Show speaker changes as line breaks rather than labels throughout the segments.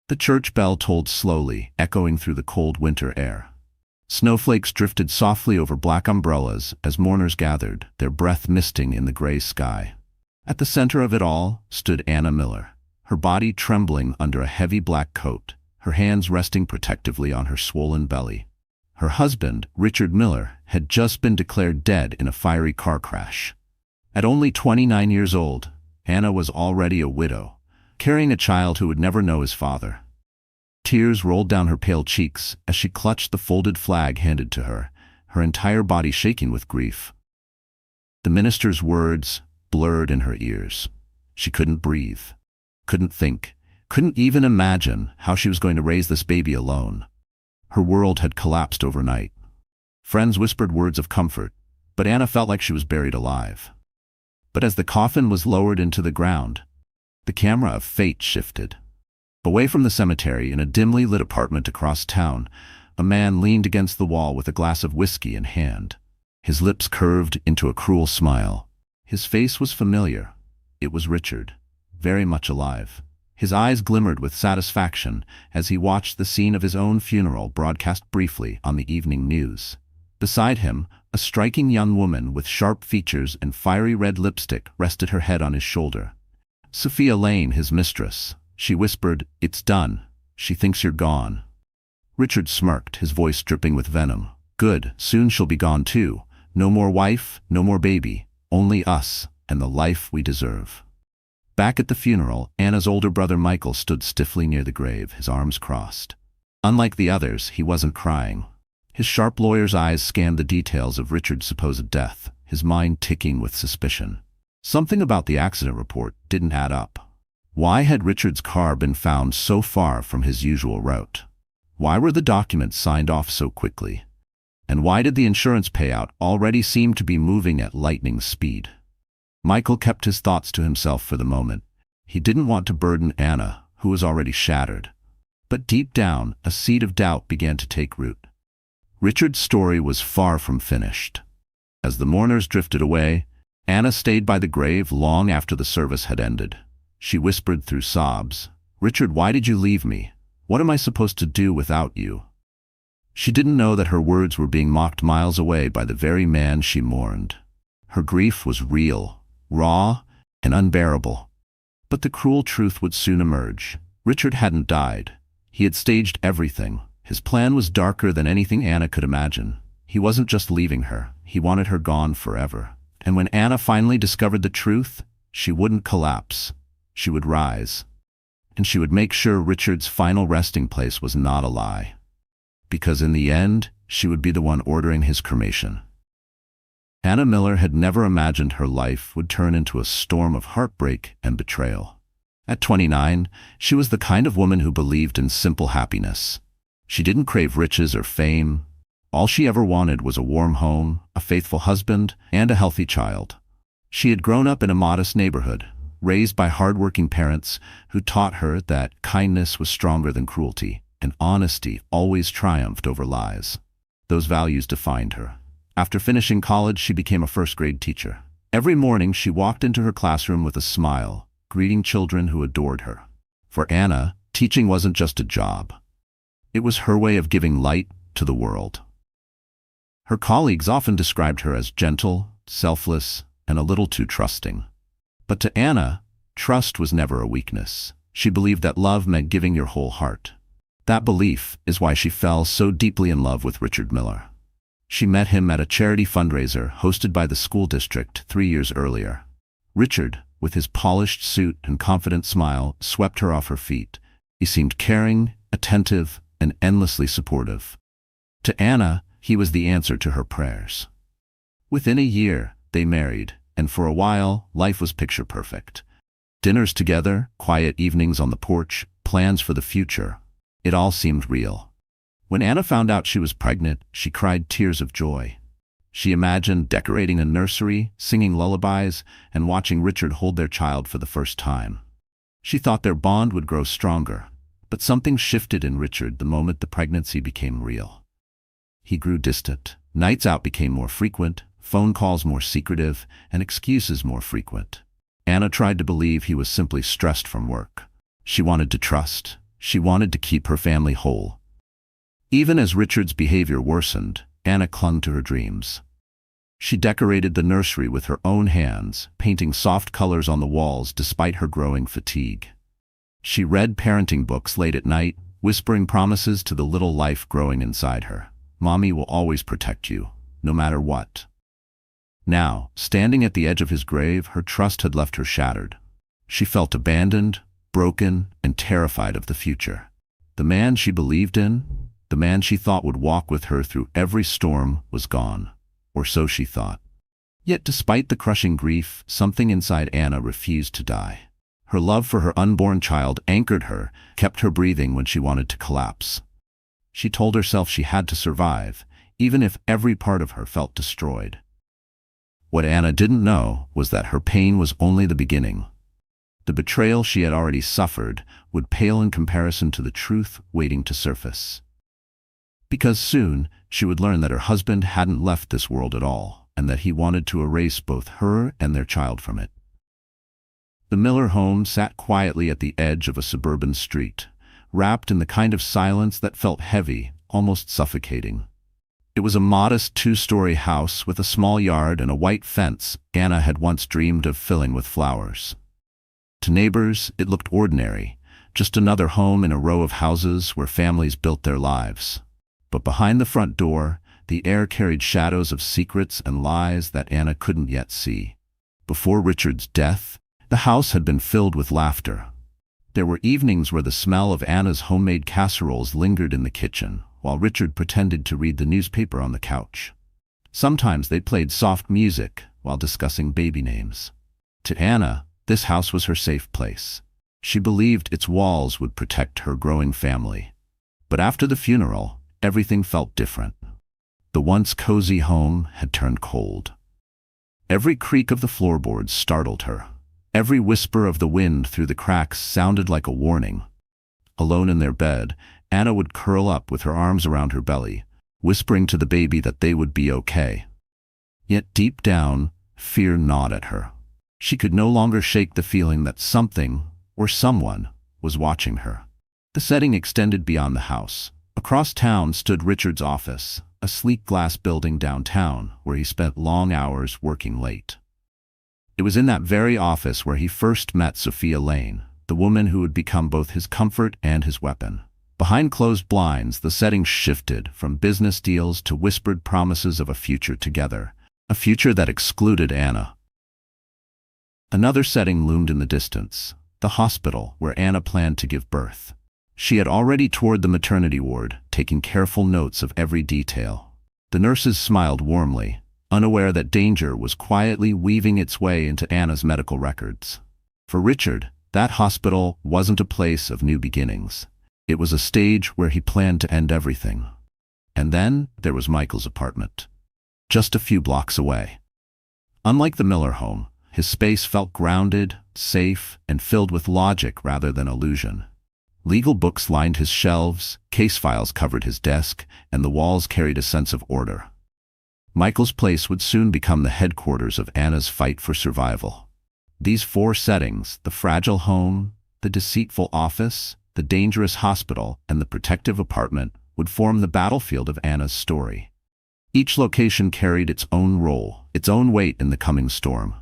The church bell tolled slowly, echoing through the cold winter air. Snowflakes drifted softly over black umbrellas as mourners gathered, their breath misting in the gray sky. At the center of it all stood Anna Miller, her body trembling under a heavy black coat, her hands resting protectively on her swollen belly. Her husband, Richard Miller, had just been declared dead in a fiery car crash. At only 29 years old, Anna was already a widow, carrying a child who would never know his father. Tears rolled down her pale cheeks as she clutched the folded flag handed to her, her entire body shaking with grief. The minister's words blurred in her ears. She couldn't breathe, couldn't think, couldn't even imagine how she was going to raise this baby alone. Her world had collapsed overnight. Friends whispered words of comfort, but Anna felt like she was buried alive. But as the coffin was lowered into the ground, the camera of fate shifted. Away from the cemetery, in a dimly lit apartment across town, a man leaned against the wall with a glass of whiskey in hand. His lips curved into a cruel smile. His face was familiar. It was Richard, very much alive. His eyes glimmered with satisfaction as he watched the scene of his own funeral broadcast briefly on the evening news. Beside him, a striking young woman with sharp features and fiery red lipstick rested her head on his shoulder. Sophia Lane, his mistress. She whispered, "It's done. She thinks you're gone." Richard smirked, his voice dripping with venom. "Good, soon she'll be gone too. No more wife, no more baby. Only us, and the life we deserve." Back at the funeral, Anna's older brother Michael stood stiffly near the grave, his arms crossed. Unlike the others, he wasn't crying. His sharp lawyer's eyes scanned the details of Richard's supposed death, his mind ticking with suspicion. Something about the accident report didn't add up. Why had Richard's car been found so far from his usual route? Why were the documents signed off so quickly? And why did the insurance payout already seem to be moving at lightning speed? Michael kept his thoughts to himself for the moment. He didn't want to burden Anna, who was already shattered. But deep down, a seed of doubt began to take root. Richard's story was far from finished. As the mourners drifted away, Anna stayed by the grave long after the service had ended. She whispered through sobs, "Richard, why did you leave me? What am I supposed to do without you?" She didn't know that her words were being mocked miles away by the very man she mourned. Her grief was real, raw, and unbearable. But the cruel truth would soon emerge. Richard hadn't died. He had staged everything. His plan was darker than anything Anna could imagine. He wasn't just leaving her. He wanted her gone forever. And when Anna finally discovered the truth, she wouldn't collapse. She would rise. And she would make sure Richard's final resting place was not a lie. Because in the end, she would be the one ordering his cremation. Anna Miller had never imagined her life would turn into a storm of heartbreak and betrayal. At 29, she was the kind of woman who believed in simple happiness. She didn't crave riches or fame. All she ever wanted was a warm home, a faithful husband, and a healthy child. She had grown up in a modest neighborhood, raised by hard-working parents who taught her that kindness was stronger than cruelty, and honesty always triumphed over lies. Those values defined her. After finishing college, she became a first-grade teacher. Every morning, she walked into her classroom with a smile, greeting children who adored her. For Anna, teaching wasn't just a job. It was her way of giving light to the world. Her colleagues often described her as gentle, selfless, and a little too trusting. But to Anna, trust was never a weakness. She believed that love meant giving your whole heart. That belief is why she fell so deeply in love with Richard Miller. She met him at a charity fundraiser hosted by the school district 3 years earlier. Richard, with his polished suit and confident smile, swept her off her feet. He seemed caring, attentive, and endlessly supportive. To Anna, he was the answer to her prayers. Within a year, they married, and for a while, life was picture perfect. Dinners together, quiet evenings on the porch, plans for the future. It all seemed real. When Anna found out she was pregnant, she cried tears of joy. She imagined decorating a nursery, singing lullabies, and watching Richard hold their child for the first time. She thought their bond would grow stronger, but something shifted in Richard the moment the pregnancy became real. He grew distant. Nights out became more frequent, phone calls more secretive, and excuses more frequent. Anna tried to believe he was simply stressed from work. She wanted to trust, She wanted to keep her family whole. Even as Richard's behavior worsened, Anna clung to her dreams. She decorated the nursery with her own hands, painting soft colors on the walls despite her growing fatigue. She read parenting books late at night, whispering promises to the little life growing inside her. Mommy will always protect you, no matter what. Now, standing at the edge of his grave, her trust had left her shattered. She felt abandoned, broken, and terrified of the future. The man she believed in, the man she thought would walk with her through every storm, was gone. Or so she thought. Yet despite the crushing grief, something inside Anna refused to die. Her love for her unborn child anchored her, kept her breathing when she wanted to collapse. She told herself she had to survive, even if every part of her felt destroyed. What Anna didn't know was that her pain was only the beginning. The betrayal she had already suffered would pale in comparison to the truth waiting to surface. Because soon, she would learn that her husband hadn't left this world at all, and that he wanted to erase both her and their child from it. The Miller home sat quietly at the edge of a suburban street, wrapped in the kind of silence that felt heavy, almost suffocating. It was a modest two-story house with a small yard and a white fence Anna had once dreamed of filling with flowers. To neighbors, it looked ordinary, just another home in a row of houses where families built their lives. But behind the front door, the air carried shadows of secrets and lies that Anna couldn't yet see. Before Richard's death, the house had been filled with laughter. There were evenings where the smell of Anna's homemade casseroles lingered in the kitchen, while Richard pretended to read the newspaper on the couch. Sometimes they played soft music while discussing baby names. To Anna, this house was her safe place. She believed its walls would protect her growing family. But after the funeral, everything felt different. The once cozy home had turned cold. Every creak of the floorboards startled her. Every whisper of the wind through the cracks sounded like a warning. Alone in their bed, Anna would curl up with her arms around her belly, whispering to the baby that they would be okay. Yet deep down, fear gnawed at her. She could no longer shake the feeling that something, or someone, was watching her. The setting extended beyond the house. Across town stood Richard's office, a sleek glass building downtown where he spent long hours working late. It was in that very office where he first met Sophia Lane, the woman who would become both his comfort and his weapon. Behind closed blinds, the setting shifted from business deals to whispered promises of a future together, a future that excluded Anna. Another setting loomed in the distance, the hospital where Anna planned to give birth. She had already toured the maternity ward, taking careful notes of every detail. The nurses smiled warmly, unaware that danger was quietly weaving its way into Anna's medical records. For Richard, that hospital wasn't a place of new beginnings. It was a stage where he planned to end everything. And then there was Michael's apartment, just a few blocks away. Unlike the Miller home, his space felt grounded, safe, and filled with logic rather than illusion. Legal books lined his shelves, case files covered his desk, and the walls carried a sense of order. Michael's place would soon become the headquarters of Anna's fight for survival. These four settings, the fragile home, the deceitful office, the dangerous hospital, and the protective apartment, would form the battlefield of Anna's story. Each location carried its own role, its own weight in the coming storm.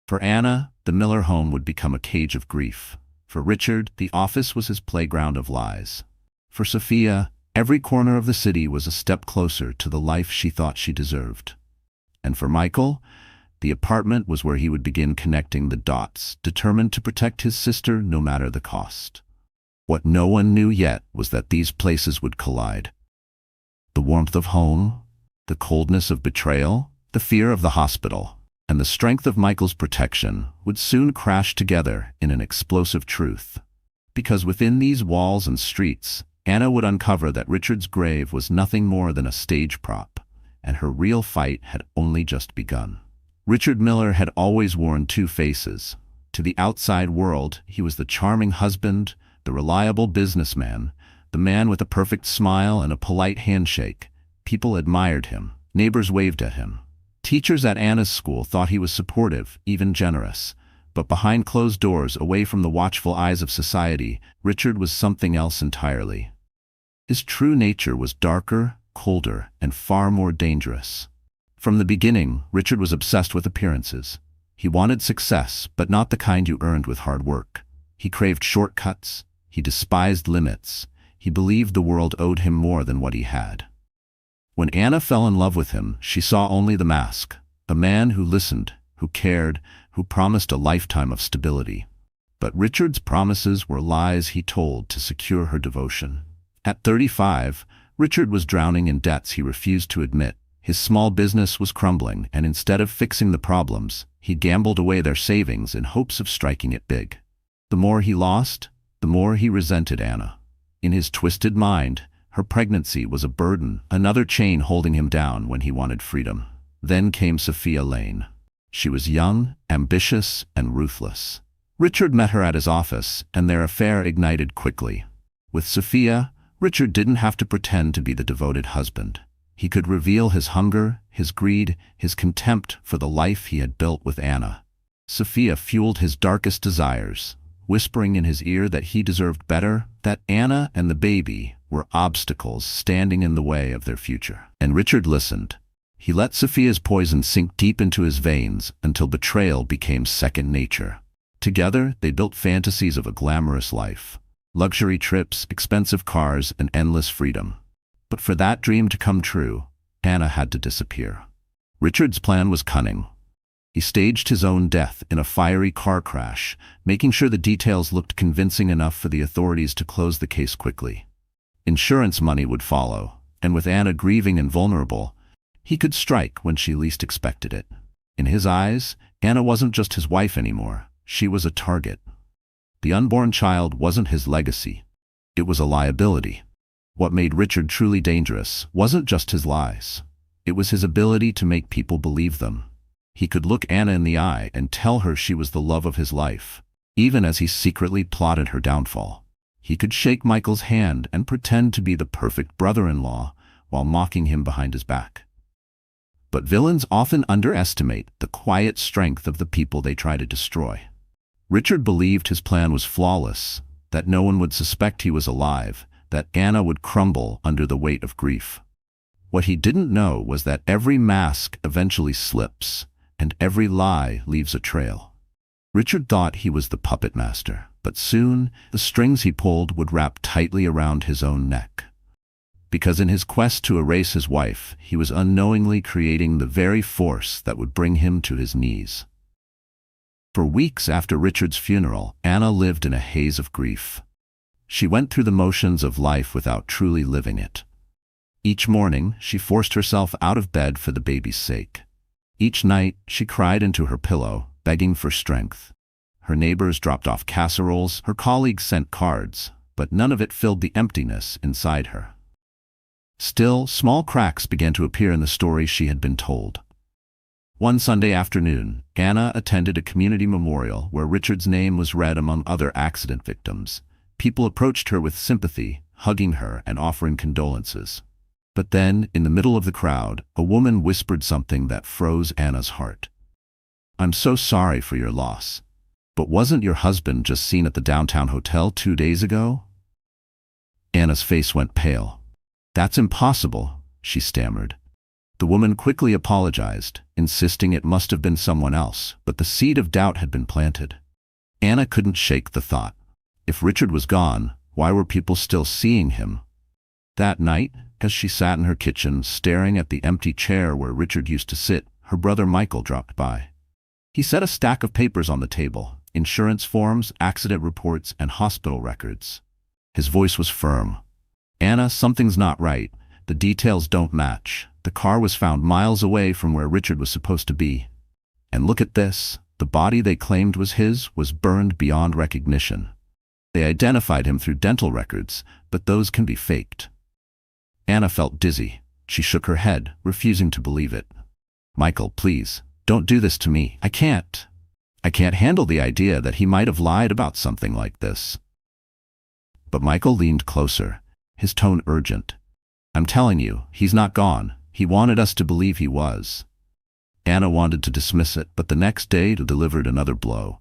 For Anna, the Miller home would become a cage of grief. For Richard, the office was his playground of lies. For Sophia, every corner of the city was a step closer to the life she thought she deserved. And for Michael, the apartment was where he would begin connecting the dots, determined to protect his sister no matter the cost. What no one knew yet was that these places would collide. The warmth of home, the coldness of betrayal, the fear of the hospital, and the strength of Michael's protection would soon crash together in an explosive truth. Because within these walls and streets, Anna would uncover that Richard's grave was nothing more than a stage prop, and her real fight had only just begun. Richard Miller had always worn two faces. To the outside world, he was the charming husband, the reliable businessman, the man with a perfect smile and a polite handshake. People admired him. Neighbors waved at him. Teachers at Anna's school thought he was supportive, even generous. But behind closed doors, away from the watchful eyes of society, Richard was something else entirely. His true nature was darker, colder, and far more dangerous. From the beginning, Richard was obsessed with appearances. He wanted success, but not the kind you earned with hard work. He craved shortcuts. He despised limits. He believed the world owed him more than what he had. When Anna fell in love with him, she saw only the mask, a man who listened, who cared, who promised a lifetime of stability. But Richard's promises were lies he told to secure her devotion. At 35, Richard was drowning in debts he refused to admit. His small business was crumbling, and instead of fixing the problems, he gambled away their savings in hopes of striking it big. The more he lost, the more he resented Anna. In his twisted mind, her pregnancy was a burden, another chain holding him down when he wanted freedom. Then came Sophia Lane. She was young, ambitious, and ruthless. Richard met her at his office, and their affair ignited quickly. With Sophia, Richard didn't have to pretend to be the devoted husband. He could reveal his hunger, his greed, his contempt for the life he had built with Anna. Sophia fueled his darkest desires, whispering in his ear that he deserved better, that Anna and the baby were obstacles standing in the way of their future. And Richard listened. He let Sophia's poison sink deep into his veins until betrayal became second nature. Together, they built fantasies of a glamorous life. Luxury trips, expensive cars, and endless freedom. But for that dream to come true, Anna had to disappear. Richard's plan was cunning. He staged his own death in a fiery car crash, making sure the details looked convincing enough for the authorities to close the case quickly. Insurance money would follow, and with Anna grieving and vulnerable, he could strike when she least expected it. In his eyes, Anna wasn't just his wife anymore. She was a target. The unborn child wasn't his legacy. It was a liability. What made Richard truly dangerous wasn't just his lies. It was his ability to make people believe them. He could look Anna in the eye and tell her she was the love of his life, even as he secretly plotted her downfall. He could shake Michael's hand and pretend to be the perfect brother-in-law while mocking him behind his back. But villains often underestimate the quiet strength of the people they try to destroy. Richard believed his plan was flawless, that no one would suspect he was alive, that Anna would crumble under the weight of grief. What he didn't know was that every mask eventually slips, and every lie leaves a trail. Richard thought he was the puppet master, but soon the strings he pulled would wrap tightly around his own neck. Because in his quest to erase his wife, he was unknowingly creating the very force that would bring him to his knees. For weeks after Richard's funeral, Anna lived in a haze of grief. She went through the motions of life without truly living it. Each morning, she forced herself out of bed for the baby's sake. Each night, she cried into her pillow, begging for strength. Her neighbors dropped off casseroles, her colleagues sent cards, but none of it filled the emptiness inside her. Still, small cracks began to appear in the stories she had been told. One Sunday afternoon, Anna attended a community memorial where Richard's name was read among other accident victims. People approached her with sympathy, hugging her and offering condolences. But then, in the middle of the crowd, a woman whispered something that froze Anna's heart. "I'm so sorry for your loss. But wasn't your husband just seen at the downtown hotel 2 days ago?" Anna's face went pale. "That's impossible," she stammered. The woman quickly apologized, insisting it must have been someone else, but the seed of doubt had been planted. Anna couldn't shake the thought. If Richard was gone, why were people still seeing him? That night, as she sat in her kitchen staring at the empty chair where Richard used to sit, her brother Michael dropped by. He set a stack of papers on the table, insurance forms, accident reports, and hospital records. His voice was firm. "Anna, something's not right. The details don't match. The car was found miles away from where Richard was supposed to be. And look at this. The body they claimed was his was burned beyond recognition. They identified him through dental records, but those can be faked." Anna felt dizzy. She shook her head, refusing to believe it. "Michael, please, don't do this to me. I can't handle the idea that he might have lied about something like this." But Michael leaned closer, his tone urgent. "I'm telling you, he's not gone. He wanted us to believe he was." Anna wanted to dismiss it, but the next day it delivered another blow.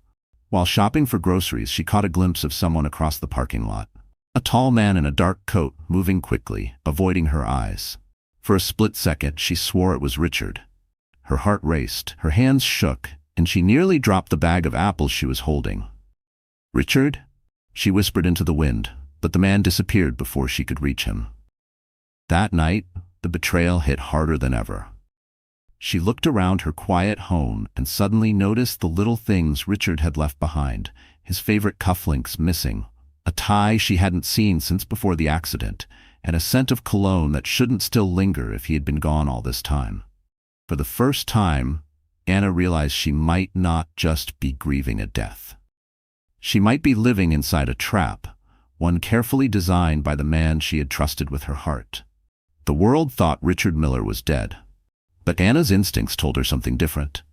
While shopping for groceries, she caught a glimpse of someone across the parking lot. A tall man in a dark coat, moving quickly, avoiding her eyes. For a split second, she swore it was Richard. Her heart raced, her hands shook, and she nearly dropped the bag of apples she was holding. "Richard?" she whispered into the wind, but the man disappeared before she could reach him. That night, the betrayal hit harder than ever. She looked around her quiet home and suddenly noticed the little things Richard had left behind, his favorite cufflinks missing, a tie she hadn't seen since before the accident, and a scent of cologne that shouldn't still linger if he had been gone all this time. For the first time, Anna realized she might not just be grieving a death. She might be living inside a trap, one carefully designed by the man she had trusted with her heart. The world thought Richard Miller was dead, but Anna's instincts told her something different.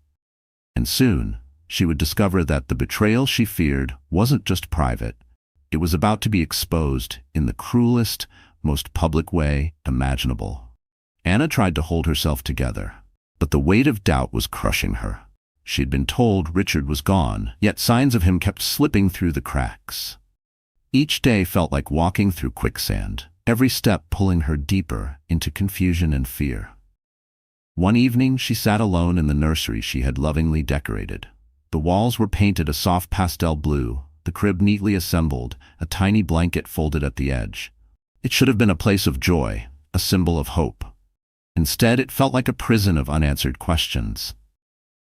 And soon, she would discover that the betrayal she feared wasn't just private. It was about to be exposed in the cruelest, most public way imaginable. Anna tried to hold herself together, but the weight of doubt was crushing her. She had been told Richard was gone, yet signs of him kept slipping through the cracks. Each day felt like walking through quicksand, every step pulling her deeper into confusion and fear. One evening, she sat alone in the nursery she had lovingly decorated. The walls were painted a soft pastel blue, the crib neatly assembled, a tiny blanket folded at the edge. It should have been a place of joy, a symbol of hope. Instead, it felt like a prison of unanswered questions.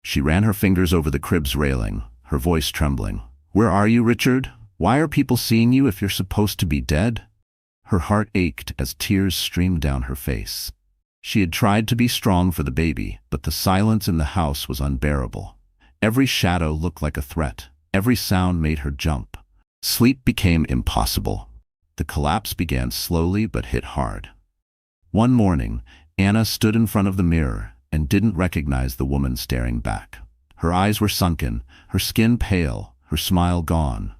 She ran her fingers over the crib's railing, her voice trembling. "Where are you, Richard? Why are people seeing you if you're supposed to be dead?" Her heart ached as tears streamed down her face. She had tried to be strong for the baby, but the silence in the house was unbearable. Every shadow looked like a threat. Every sound made her jump. Sleep became impossible. The collapse began slowly but hit hard. One morning, Anna stood in front of the mirror and didn't recognize the woman staring back. Her eyes were sunken, her skin pale, her smile gone.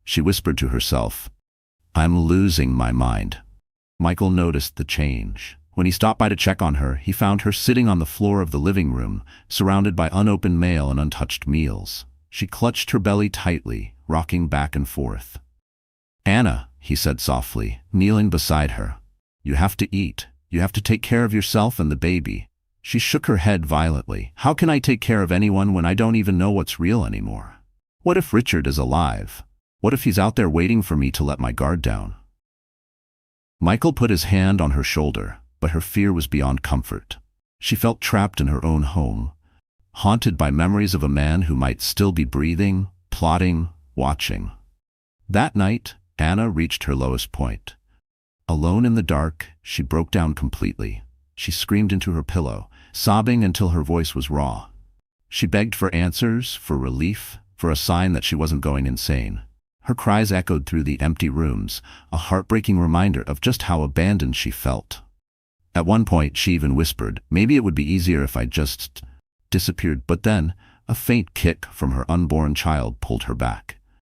She whispered to herself, "I'm losing my mind." Michael noticed the change. When he stopped by to check on her, he found her sitting on the floor of the living room, surrounded by unopened mail and untouched meals. She clutched her belly tightly, rocking back and forth. "Anna," he said softly, kneeling beside her, "you have to eat. You have to take care of yourself and the baby." She shook her head violently. "How can I take care of anyone when I don't even know what's real anymore? What if Richard is alive? What if he's out there waiting for me to let my guard down?" Michael put his hand on her shoulder, but her fear was beyond comfort. She felt trapped in her own home, haunted by memories of a man who might still be breathing, plotting, watching. That night, Anna reached her lowest point. Alone in the dark, she broke down completely. She screamed into her pillow, sobbing until her voice was raw. She begged for answers, for relief, for a sign that she wasn't going insane. Her cries echoed through the empty rooms, a heartbreaking reminder of just how abandoned she felt. At one point, she even whispered, "Maybe it would be easier if I just disappeared," but then, a faint kick from her unborn child pulled her back.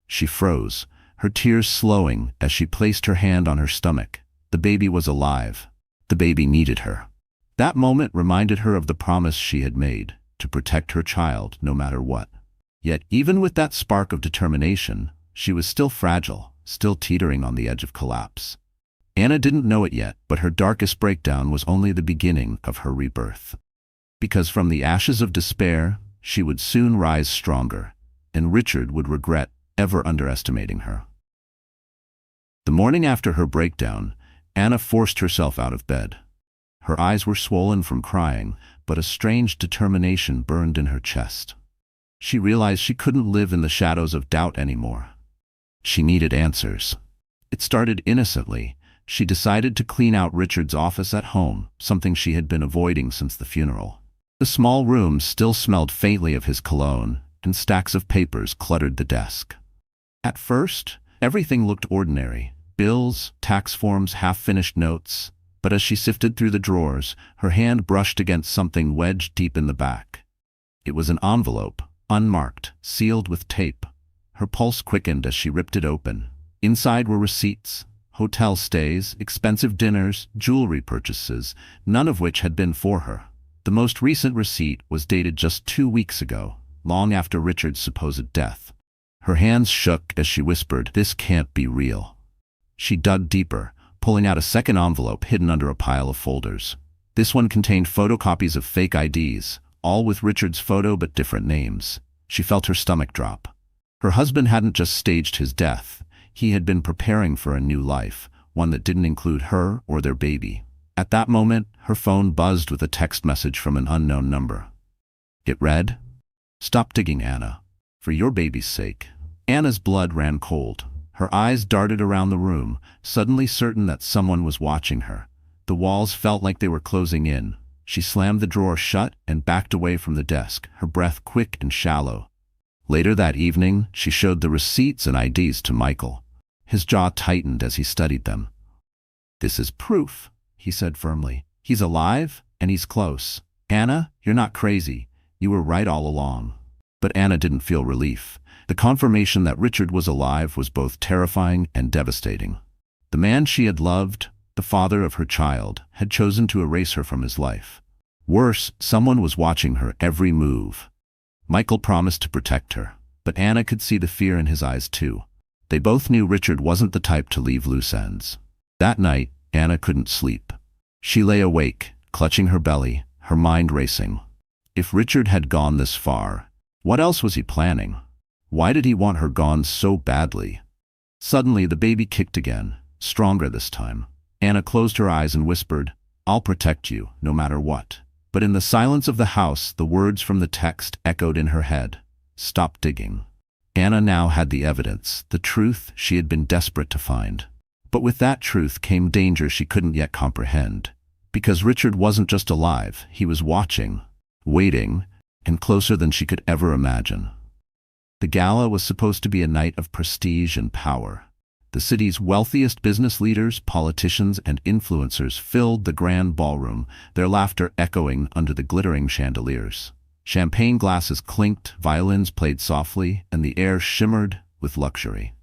She froze, her tears slowing as she placed her hand on her stomach. The baby was alive. The baby needed her. That moment reminded her of the promise she had made, to protect her child no matter what. Yet even with that spark of determination, she was still fragile, still teetering on the edge of collapse. Anna didn't know it yet, but her darkest breakdown was only the beginning of her rebirth. Because from the ashes of despair, she would soon rise stronger, and Richard would regret ever underestimating her. The morning after her breakdown, Anna forced herself out of bed. Her eyes were swollen from crying, but a strange determination burned in her chest. She realized she couldn't live in the shadows of doubt anymore. She needed answers. It started innocently. She decided to clean out Richard's office at home, something she had been avoiding since the funeral. The small room still smelled faintly of his cologne, and stacks of papers cluttered the desk. At first, everything looked ordinary. Bills, tax forms, half-finished notes. But as she sifted through the drawers, her hand brushed against something wedged deep in the back. It was an envelope, unmarked, sealed with tape. Her pulse quickened as she ripped it open. Inside were receipts, hotel stays, expensive dinners, jewelry purchases, none of which had been for her. The most recent receipt was dated just 2 weeks ago, long after Richard's supposed death. Her hands shook as she whispered, "This can't be real." She dug deeper, pulling out a second envelope hidden under a pile of folders. This one contained photocopies of fake IDs, all with Richard's photo but different names. She felt her stomach drop. Her husband hadn't just staged his death. He had been preparing for a new life, one that didn't include her or their baby. At that moment, her phone buzzed with a text message from an unknown number. It read, "Stop digging, Anna. For your baby's sake." Anna's blood ran cold. Her eyes darted around the room, suddenly certain that someone was watching her. The walls felt like they were closing in. She slammed the drawer shut and backed away from the desk, her breath quick and shallow. Later that evening, she showed the receipts and IDs to Michael. His jaw tightened as he studied them. "This is proof," he said firmly. "He's alive, and he's close. Anna, you're not crazy. You were right all along." But Anna didn't feel relief. The confirmation that Richard was alive was both terrifying and devastating. The man she had loved, the father of her child, had chosen to erase her from his life. Worse, someone was watching her every move. Michael promised to protect her, but Anna could see the fear in his eyes too. They both knew Richard wasn't the type to leave loose ends. That night, Anna couldn't sleep. She lay awake, clutching her belly, her mind racing. If Richard had gone this far, what else was he planning? Why did he want her gone so badly? Suddenly, the baby kicked again, stronger this time. Anna closed her eyes and whispered, "I'll protect you, no matter what." But in the silence of the house, the words from the text echoed in her head. "Stop digging." Anna now had the evidence, the truth she had been desperate to find. But with that truth came danger she couldn't yet comprehend. Because Richard wasn't just alive, he was watching, waiting, and closer than she could ever imagine. The gala was supposed to be a night of prestige and power. The city's wealthiest business leaders, politicians, and influencers filled the grand ballroom, their laughter echoing under the glittering chandeliers. Champagne glasses clinked, violins played softly, and the air shimmered with luxury.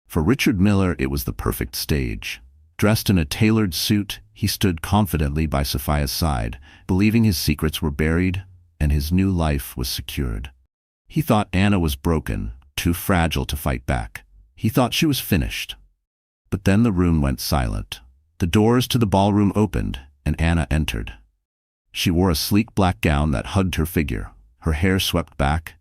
For Richard Miller, it was the perfect stage. Dressed in a tailored suit, he stood confidently by Sophia's side, believing his secrets were buried and his new life was secured. He thought Anna was broken, too fragile to fight back. He thought she was finished. But then the room went silent. The doors to the ballroom opened, and Anna entered. She wore a sleek black gown that hugged her figure, her hair swept back,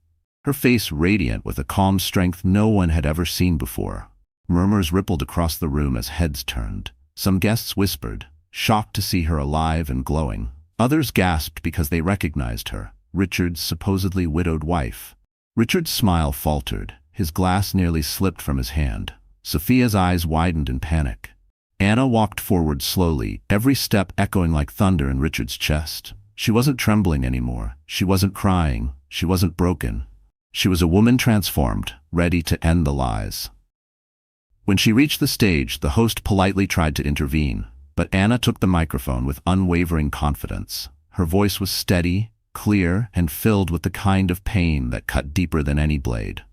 her face radiant with a calm strength no one had ever seen before. Murmurs rippled across the room as heads turned. Some guests whispered, shocked to see her alive and glowing. Others gasped because they recognized her, Richard's supposedly widowed wife. Richard's smile faltered. His glass nearly slipped from his hand. Sophia's eyes widened in panic. Anna walked forward slowly, every step echoing like thunder in Richard's chest. She wasn't trembling anymore. She wasn't crying. She wasn't broken. She was a woman transformed, ready to end the lies. When she reached the stage, the host politely tried to intervene, but Anna took the microphone with unwavering confidence. Her voice was steady, clear, and filled with the kind of pain that cut deeper than any blade.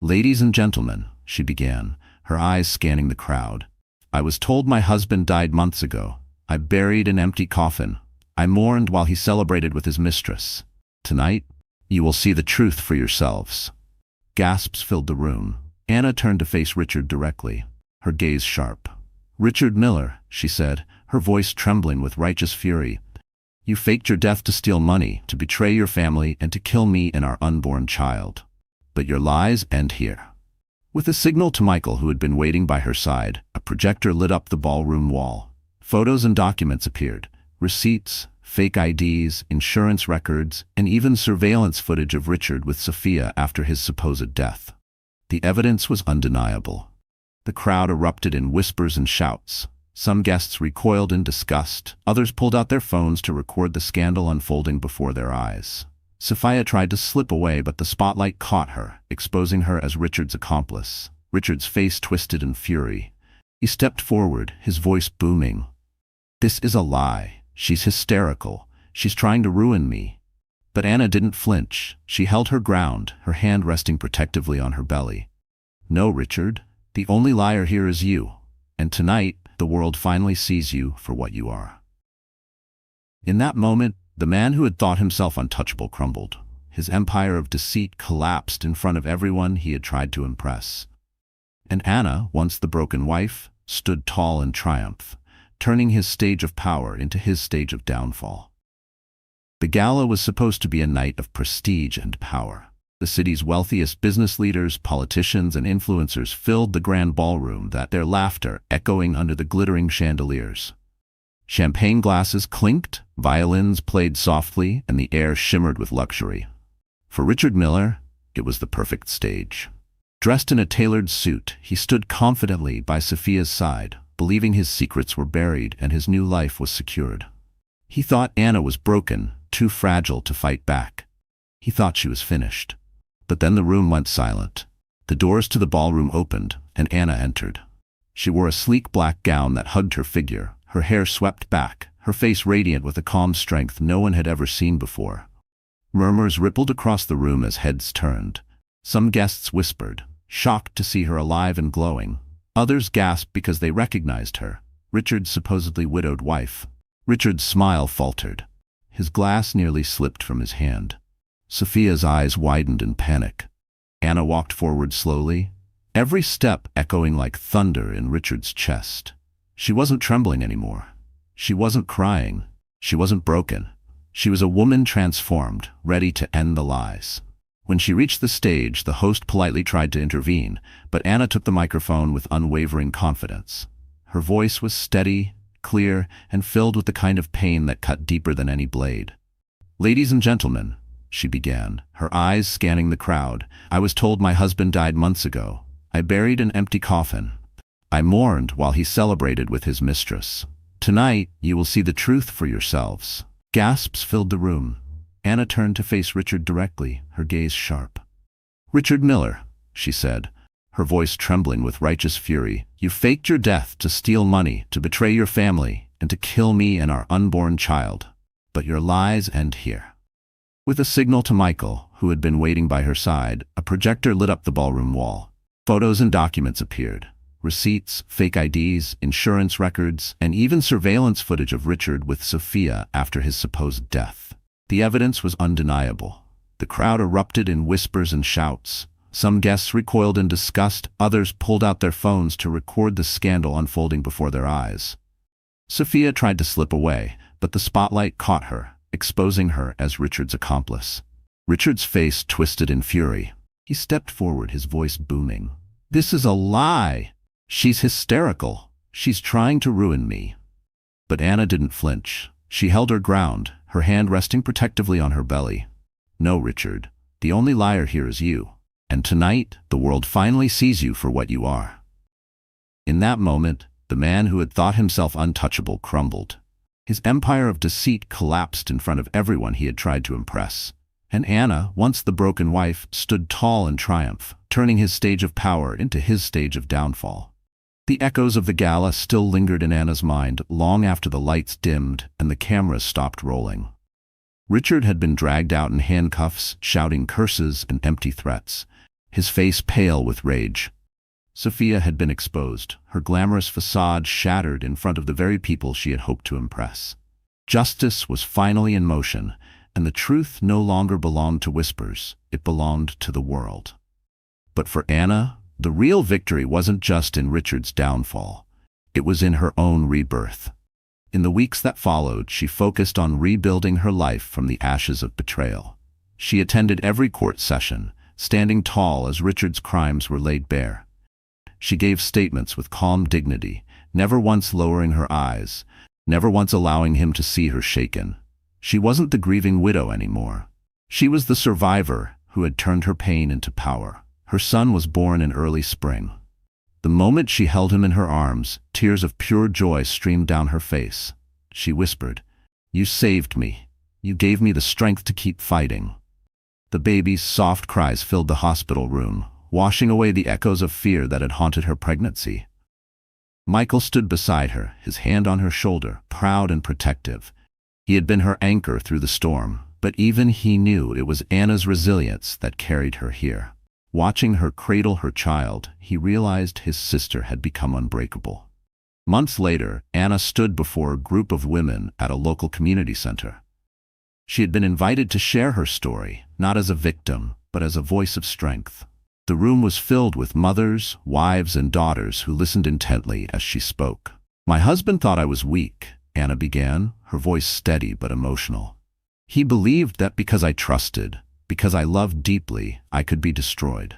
"Ladies and gentlemen," she began, her eyes scanning the crowd. "I was told my husband died months ago. I buried an empty coffin. I mourned while he celebrated with his mistress. Tonight, you will see the truth for yourselves." Gasps filled the room. Anna turned to face Richard directly, her gaze sharp. "Richard Miller," she said, her voice trembling with righteous fury, "you faked your death to steal money, to betray your family, and to kill me and our unborn child. But your lies end here." With a signal to Michael, who had been waiting by her side, a projector lit up the ballroom wall. Photos and documents appeared, receipts, fake IDs, insurance records, and even surveillance footage of Richard with Sophia after his supposed death. The evidence was undeniable. The crowd erupted in whispers and shouts. Some guests recoiled in disgust. Others pulled out their phones to record the scandal unfolding before their eyes. Sophia tried to slip away, but the spotlight caught her, exposing her as Richard's accomplice. Richard's face twisted in fury. He stepped forward, his voice booming. "This is a lie. She's hysterical. She's trying to ruin me." But Anna didn't flinch. She held her ground, her hand resting protectively on her belly. "No, Richard. The only liar here is you. And tonight, the world finally sees you for what you are." In that moment, the man who had thought himself untouchable crumbled. His empire of deceit collapsed in front of everyone he had tried to impress. And Anna, once the broken wife, stood tall in triumph, turning his stage of power into his stage of downfall. The gala was supposed to be a night of prestige and power. The city's wealthiest business leaders, politicians, and influencers filled the grand ballroom, their laughter echoing under the glittering chandeliers. Champagne glasses clinked, violins played softly, and the air shimmered with luxury. For Richard Miller, it was the perfect stage. Dressed in a tailored suit, he stood confidently by Sophia's side, believing his secrets were buried and his new life was secured. He thought Anna was broken, too fragile to fight back. He thought she was finished. But then the room went silent. The doors to the ballroom opened, and Anna entered. She wore a sleek black gown that hugged her figure, her hair swept back, her face radiant with a calm strength no one had ever seen before. Murmurs rippled across the room as heads turned. Some guests whispered, shocked to see her alive and glowing. Others gasped because they recognized her, Richard's supposedly widowed wife. Richard's smile faltered. His glass nearly slipped from his hand. Sophia's eyes widened in panic. Anna walked forward slowly, every step echoing like thunder in Richard's chest. She wasn't trembling anymore. She wasn't crying. She wasn't broken. She was a woman transformed, ready to end the lies. When she reached the stage, the host politely tried to intervene, but Anna took the microphone with unwavering confidence. Her voice was steady, clear, and filled with the kind of pain that cut deeper than any blade. "Ladies and gentlemen," she began, her eyes scanning the crowd, "I was told my husband died months ago. I buried an empty coffin. I mourned while he celebrated with his mistress. Tonight, you will see the truth for yourselves." Gasps filled the room. Anna turned to face Richard directly, her gaze sharp. "Richard Miller," she said, her voice trembling with righteous fury, "you faked your death to steal money, to betray your family, and to kill me and our unborn child. But your lies end here." With a signal to Michael, who had been waiting by her side, a projector lit up the ballroom wall. Photos and documents appeared. Receipts, fake IDs, insurance records, and even surveillance footage of Richard with Sophia after his supposed death. The evidence was undeniable. The crowd erupted in whispers and shouts. Some guests recoiled in disgust, others pulled out their phones to record the scandal unfolding before their eyes. Sophia tried to slip away, but the spotlight caught her, exposing her as Richard's accomplice. Richard's face twisted in fury. He stepped forward, his voice booming. "This is a lie! She's hysterical. She's trying to ruin me." But Anna didn't flinch. She held her ground, her hand resting protectively on her belly. "No, Richard. The only liar here is you. And tonight, the world finally sees you for what you are." In that moment, the man who had thought himself untouchable crumbled. His empire of deceit collapsed in front of everyone he had tried to impress. And Anna, once the broken wife, stood tall in triumph, turning his stage of power into his stage of downfall. The echoes of the gala still lingered in Anna's mind long after the lights dimmed and the cameras stopped rolling. Richard had been dragged out in handcuffs, shouting curses and empty threats, his face pale with rage. Sophia had been exposed, her glamorous facade shattered in front of the very people she had hoped to impress. Justice was finally in motion, and the truth no longer belonged to whispers, it belonged to the world. But for Anna, the real victory wasn't just in Richard's downfall. It was in her own rebirth. In the weeks that followed, she focused on rebuilding her life from the ashes of betrayal. She attended every court session, standing tall as Richard's crimes were laid bare. She gave statements with calm dignity, never once lowering her eyes, never once allowing him to see her shaken. She wasn't the grieving widow anymore. She was the survivor who had turned her pain into power. Her son was born in early spring. The moment she held him in her arms, tears of pure joy streamed down her face. She whispered, "You saved me. You gave me the strength to keep fighting." The baby's soft cries filled the hospital room, washing away the echoes of fear that had haunted her pregnancy. Michael stood beside her, his hand on her shoulder, proud and protective. He had been her anchor through the storm, but even he knew it was Anna's resilience that carried her here. Watching her cradle her child, he realized his sister had become unbreakable. Months later, Anna stood before a group of women at a local community center. She had been invited to share her story, not as a victim, but as a voice of strength. The room was filled with mothers, wives, and daughters who listened intently as she spoke. "My husband thought I was weak," Anna began, her voice steady but emotional. "He believed that because I trusted, because I loved deeply, I could be destroyed.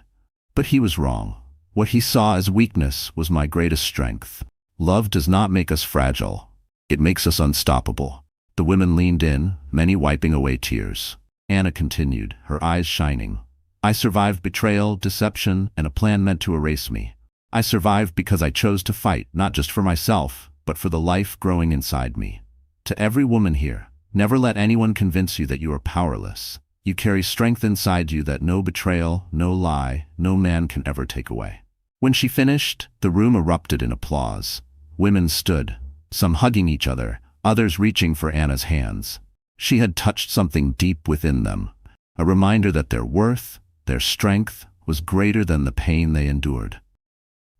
But he was wrong. What he saw as weakness was my greatest strength. Love does not make us fragile. It makes us unstoppable." The women leaned in, many wiping away tears. Anna continued, her eyes shining. "I survived betrayal, deception, and a plan meant to erase me. I survived because I chose to fight, not just for myself, but for the life growing inside me. To every woman here, never let anyone convince you that you are powerless. You carry strength inside you that no betrayal, no lie, no man can ever take away." When she finished, the room erupted in applause. Women stood, some hugging each other, others reaching for Anna's hands. She had touched something deep within them, a reminder that their worth, their strength, was greater than the pain they endured.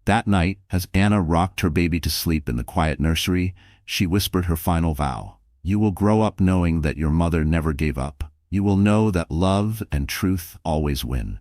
That night, as Anna rocked her baby to sleep in the quiet nursery, she whispered her final vow. "You will grow up knowing that your mother never gave up. You will know that love and truth always win."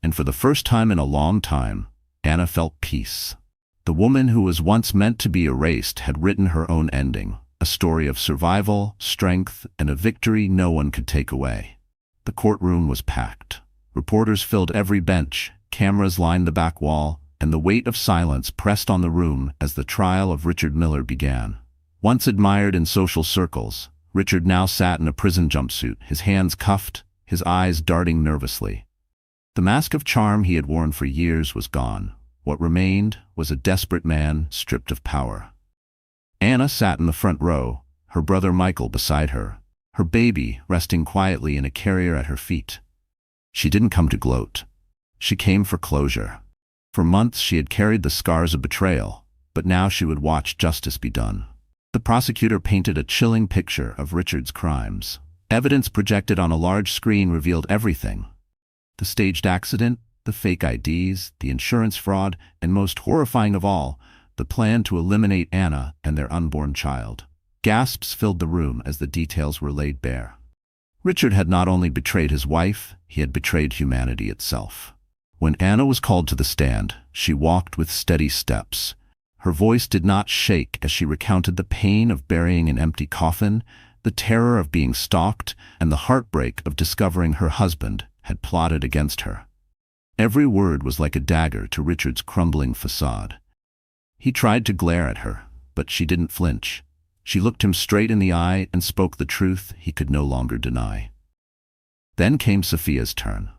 And for the first time in a long time, Anna felt peace. The woman who was once meant to be erased had written her own ending, a story of survival, strength, and a victory no one could take away. The courtroom was packed. Reporters filled every bench, cameras lined the back wall, and the weight of silence pressed on the room as the trial of Richard Miller began. Once admired in social circles, Richard now sat in a prison jumpsuit, his hands cuffed, his eyes darting nervously. The mask of charm he had worn for years was gone. What remained was a desperate man stripped of power. Anna sat in the front row, her brother Michael beside her, her baby resting quietly in a carrier at her feet. She didn't come to gloat. She came for closure. For months she had carried the scars of betrayal, but now she would watch justice be done. The prosecutor painted a chilling picture of Richard's crimes. Evidence projected on a large screen revealed everything. The staged accident, the fake IDs, the insurance fraud, and most horrifying of all, the plan to eliminate Anna and their unborn child. Gasps filled the room as the details were laid bare. Richard had not only betrayed his wife, he had betrayed humanity itself. When Anna was called to the stand, she walked with steady steps. Her voice did not shake as she recounted the pain of burying an empty coffin, the terror of being stalked, and the heartbreak of discovering her husband had plotted against her. Every word was like a dagger to Richard's crumbling facade. He tried to glare at her, but she didn't flinch. She looked him straight in the eye and spoke the truth he could no longer deny. Then came Sophia's turn.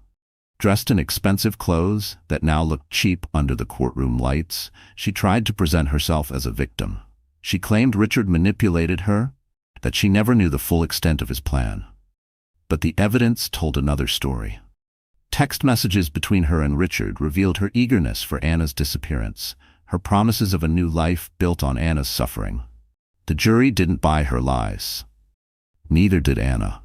Dressed in expensive clothes that now looked cheap under the courtroom lights, she tried to present herself as a victim. She claimed Richard manipulated her, that she never knew the full extent of his plan. But the evidence told another story. Text messages between her and Richard revealed her eagerness for Anna's disappearance, her promises of a new life built on Anna's suffering. The jury didn't buy her lies. Neither did Anna.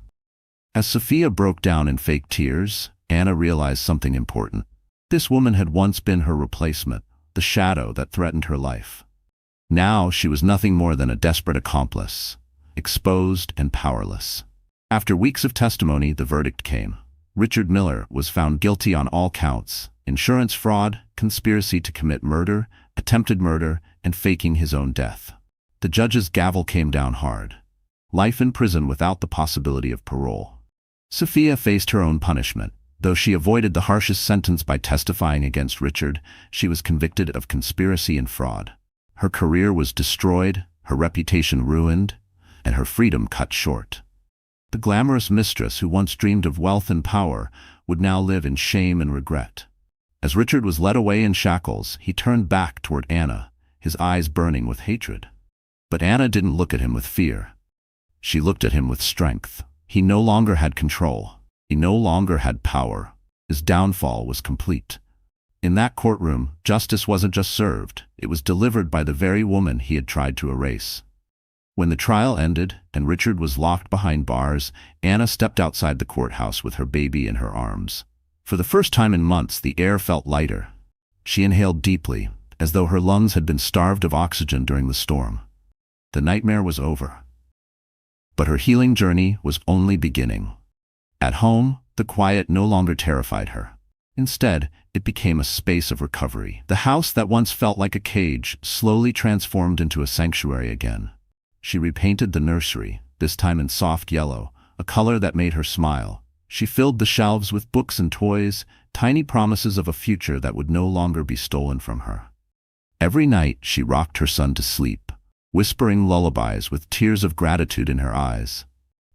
As Sophia broke down in fake tears, Anna realized something important. This woman had once been her replacement, the shadow that threatened her life. Now she was nothing more than a desperate accomplice, exposed and powerless. After weeks of testimony, the verdict came. Richard Miller was found guilty on all counts: insurance fraud, conspiracy to commit murder, attempted murder, and faking his own death. The judge's gavel came down hard. Life in prison without the possibility of parole. Sophia faced her own punishment. Though she avoided the harshest sentence by testifying against Richard, she was convicted of conspiracy and fraud. Her career was destroyed, her reputation ruined, and her freedom cut short. The glamorous mistress who once dreamed of wealth and power would now live in shame and regret. As Richard was led away in shackles, he turned back toward Anna, his eyes burning with hatred. But Anna didn't look at him with fear. She looked at him with strength. He no longer had control. He no longer had power. His downfall was complete. In that courtroom, justice wasn't just served, it was delivered by the very woman he had tried to erase. When the trial ended and Richard was locked behind bars, Anna stepped outside the courthouse with her baby in her arms. For the first time in months, the air felt lighter. She inhaled deeply, as though her lungs had been starved of oxygen during the storm. The nightmare was over. But her healing journey was only beginning. At home, The quiet no longer terrified her. Instead, it became a space of recovery. The house that once felt like a cage slowly transformed into a sanctuary again. She repainted the nursery, this time in soft yellow, a color that made her smile. She filled the shelves with books and toys, tiny promises of a future that would no longer be stolen from her. Every night she rocked her son to sleep, whispering lullabies with tears of gratitude in her eyes.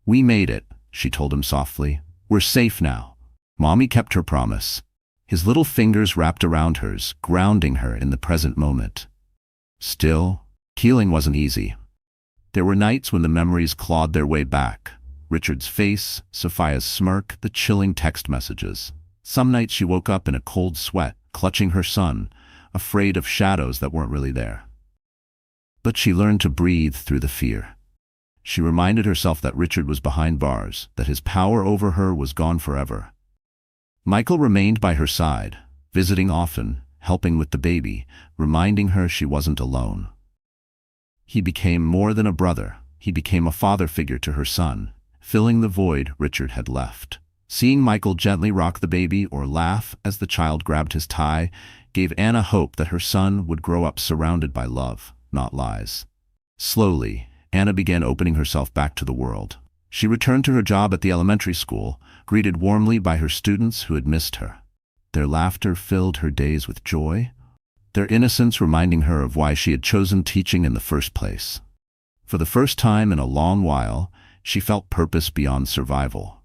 "We made it," she told him softly. "We're safe now." Mommy kept her promise. His little fingers wrapped around hers, grounding her in the present moment. Still, healing wasn't easy. There were nights when the memories clawed their way back. Richard's face, Sophia's smirk, the chilling text messages. Some nights she woke up in a cold sweat, clutching her son, afraid of shadows that weren't really there. But she learned to breathe through the fear. She reminded herself that Richard was behind bars, that his power over her was gone forever. Michael remained by her side, visiting often, helping with the baby, reminding her she wasn't alone. He became more than a brother. He became a father figure to her son, filling the void Richard had left. Seeing Michael gently rock the baby or laugh as the child grabbed his tie gave Anna hope that her son would grow up surrounded by love, not lies. Slowly, Anna began opening herself back to the world. She returned to her job at the elementary school, greeted warmly by her students who had missed her. Their laughter filled her days with joy, their innocence reminding her of why she had chosen teaching in the first place. For the first time in a long while, she felt purpose beyond survival.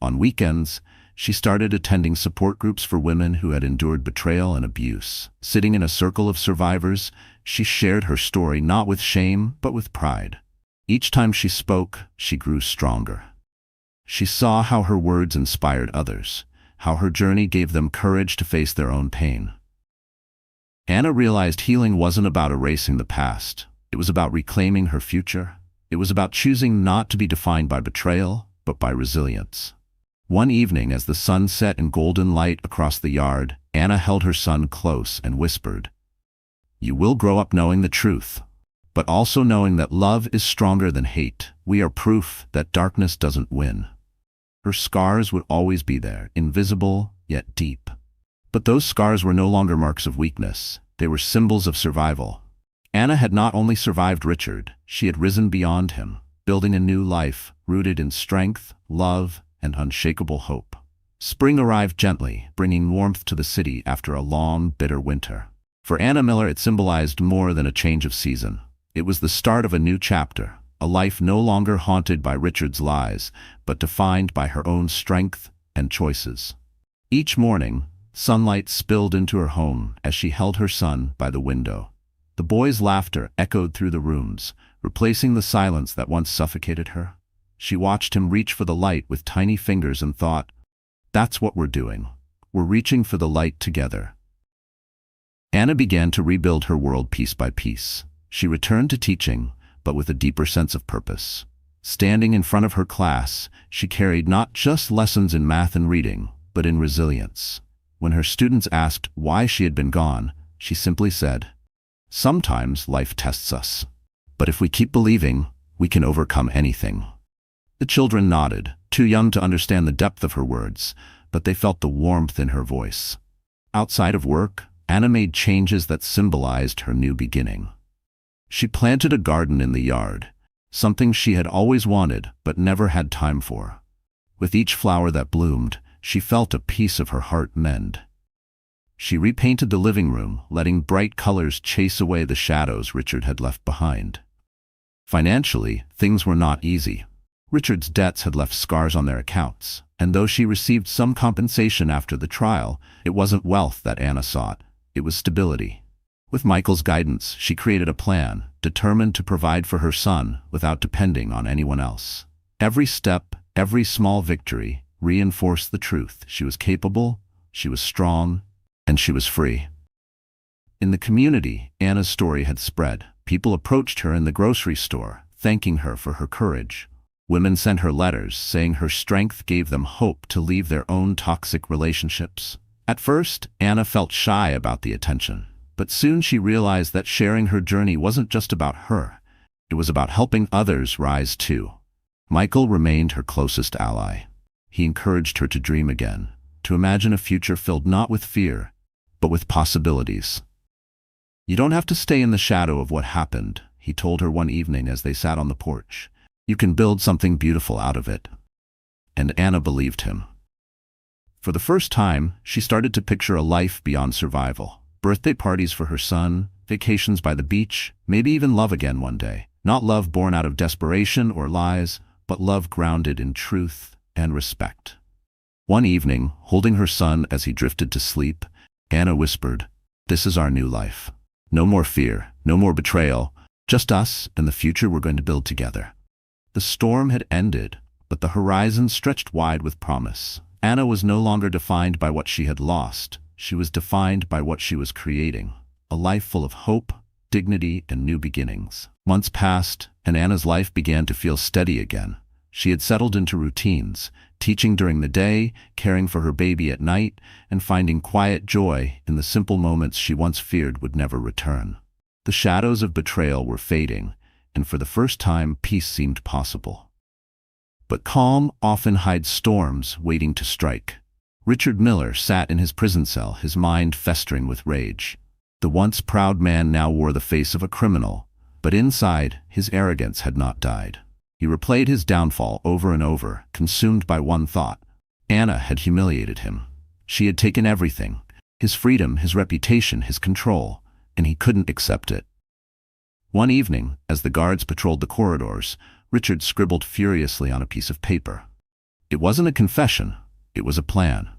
On weekends, she started attending support groups for women who had endured betrayal and abuse. Sitting in a circle of survivors, she shared her story not with shame, but with pride. Each time she spoke, she grew stronger. She saw how her words inspired others, how her journey gave them courage to face their own pain. Anna realized healing wasn't about erasing the past. It was about reclaiming her future. It was about choosing not to be defined by betrayal, but by resilience. One evening, as the sun set in golden light across the yard, Anna held her son close and whispered, "You will grow up knowing the truth, but also knowing that love is stronger than hate. We are proof that darkness doesn't win." Her scars would always be there, invisible yet deep. But those scars were no longer marks of weakness. They were symbols of survival. Anna had not only survived Richard, she had risen beyond him, building a new life rooted in strength, love, and unshakable hope. Spring arrived gently, bringing warmth to the city after a long, bitter winter. For Anna Miller, it symbolized more than a change of season. It was the start of a new chapter, a life no longer haunted by Richard's lies, but defined by her own strength and choices. Each morning, sunlight spilled into her home as she held her son by the window. The boy's laughter echoed through the rooms, replacing the silence that once suffocated her. She watched him reach for the light with tiny fingers and thought, "That's what we're doing. We're reaching for the light together." Anna began to rebuild her world piece by piece. She returned to teaching, but with a deeper sense of purpose. Standing in front of her class, she carried not just lessons in math and reading, but in resilience. When her students asked why she had been gone, she simply said, "Sometimes life tests us, but if we keep believing, we can overcome anything." The children nodded, too young to understand the depth of her words, but they felt the warmth in her voice. Outside of work, Anna made changes that symbolized her new beginning. She planted a garden in the yard, something she had always wanted but never had time for. With each flower that bloomed, she felt a piece of her heart mend. She repainted the living room, letting bright colors chase away the shadows Richard had left behind. Financially, things were not easy. Richard's debts had left scars on their accounts, and though she received some compensation after the trial, it wasn't wealth that Anna sought, it was stability. With Michael's guidance, she created a plan, determined to provide for her son without depending on anyone else. Every step, every small victory, reinforced the truth. She was capable, she was strong, and she was free. In the community, Anna's story had spread. People approached her in the grocery store, thanking her for her courage. Women sent her letters, saying her strength gave them hope to leave their own toxic relationships. At first, Anna felt shy about the attention, but soon she realized that sharing her journey wasn't just about her. It was about helping others rise too. Michael remained her closest ally. He encouraged her to dream again, to imagine a future filled not with fear, but with possibilities. "You don't have to stay in the shadow of what happened," he told her one evening as they sat on the porch. "You can build something beautiful out of it." And Anna believed him. For the first time, she started to picture a life beyond survival. Birthday parties for her son, vacations by the beach, maybe even love again one day. Not love born out of desperation or lies, but love grounded in truth and respect. One evening, holding her son as he drifted to sleep, Anna whispered, "This is our new life. No more fear, no more betrayal, just us and the future we're going to build together." The storm had ended, but the horizon stretched wide with promise. Anna was no longer defined by what she had lost. She was defined by what she was creating, a life full of hope, dignity, and new beginnings. Months passed, and Anna's life began to feel steady again. She had settled into routines, teaching during the day, caring for her baby at night, and finding quiet joy in the simple moments she once feared would never return. The shadows of betrayal were fading, and for the first time peace seemed possible. But calm often hides storms waiting to strike. Richard Miller sat in his prison cell, his mind festering with rage. The once proud man now wore the face of a criminal, but inside, his arrogance had not died. He replayed his downfall over and over, consumed by one thought. Anna had humiliated him. She had taken everything, his freedom, his reputation, his control, and he couldn't accept it. One evening, as the guards patrolled the corridors, Richard scribbled furiously on a piece of paper. It wasn't a confession, it was a plan.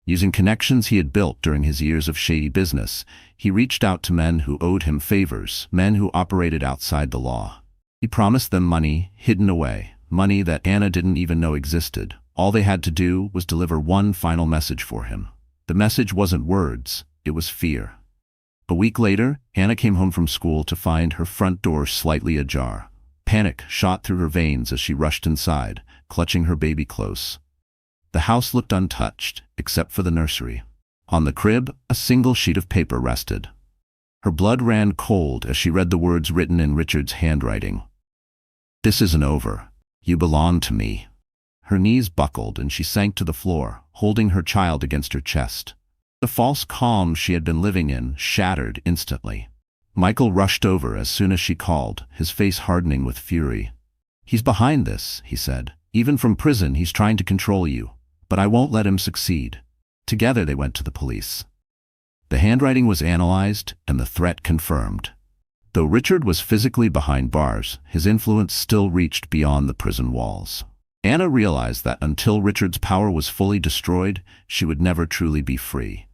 Using connections he had built during his years of shady business, he reached out to men who owed him favors, men who operated outside the law. He promised them money hidden away, money that Anna didn't even know existed. All they had to do was deliver one final message for him. The message wasn't words, it was fear. A week later, Anna came home from school to find her front door slightly ajar. Panic shot through her veins as she rushed inside, clutching her baby close. The house looked untouched, except for the nursery. On the crib, a single sheet of paper rested. Her blood ran cold as she read the words written in Richard's handwriting. "This isn't over. You belong to me." Her knees buckled and she sank to the floor, holding her child against her chest. The false calm she had been living in shattered instantly. Michael rushed over as soon as she called, his face hardening with fury. "He's behind this," he said. "Even from prison, he's trying to control you. But I won't let him succeed." Together they went to the police. The handwriting was analyzed and the threat confirmed. Though Richard was physically behind bars, his influence still reached beyond the prison walls. Anna realized that until Richard's power was fully destroyed, she would never truly be free.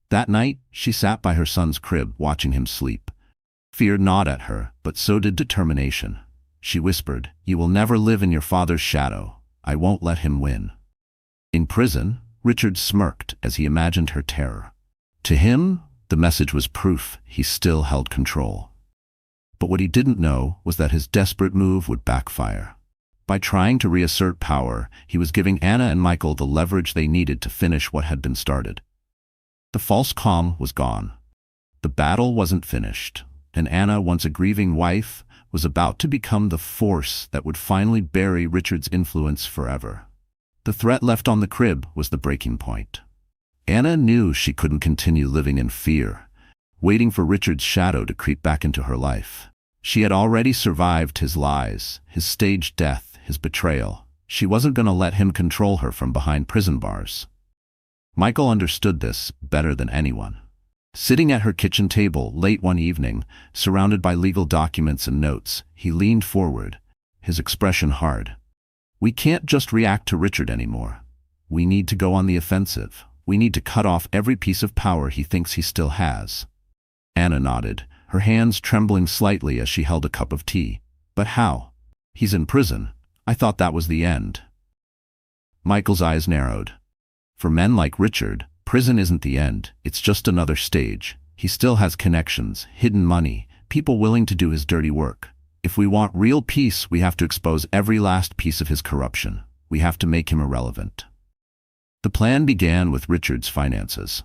That night, she sat by her son's crib, watching him sleep. Fear gnawed at her, but so did determination. She whispered, "You will never live in your father's shadow. I won't let him win." In prison, Richard smirked as he imagined her terror. To him, the message was proof he still held control. But what he didn't know was that his desperate move would backfire. By trying to reassert power, he was giving Anna and Michael the leverage they needed to finish what had been started. The false calm was gone. The battle wasn't finished, and Anna, once a grieving wife, was about to become the force that would finally bury Richard's influence forever. The threat left on the crib was the breaking point. Anna knew she couldn't continue living in fear, waiting for Richard's shadow to creep back into her life. She had already survived his lies, his staged death, his betrayal. She wasn't going to let him control her from behind prison bars. Michael understood this better than anyone. Sitting at her kitchen table late one evening, surrounded by legal documents and notes, he leaned forward, his expression hard. "We can't just react to Richard anymore. We need to go on the offensive. We need to cut off every piece of power he thinks he still has." Anna nodded, her hands trembling slightly as she held a cup of tea. "But how? He's in prison. I thought that was the end." Michael's eyes narrowed. For men like Richard, prison isn't the end, it's just another stage. He still has connections, hidden money, people willing to do his dirty work. If we want real peace, we have to expose every last piece of his corruption. We have to make him irrelevant. The plan began with Richard's finances.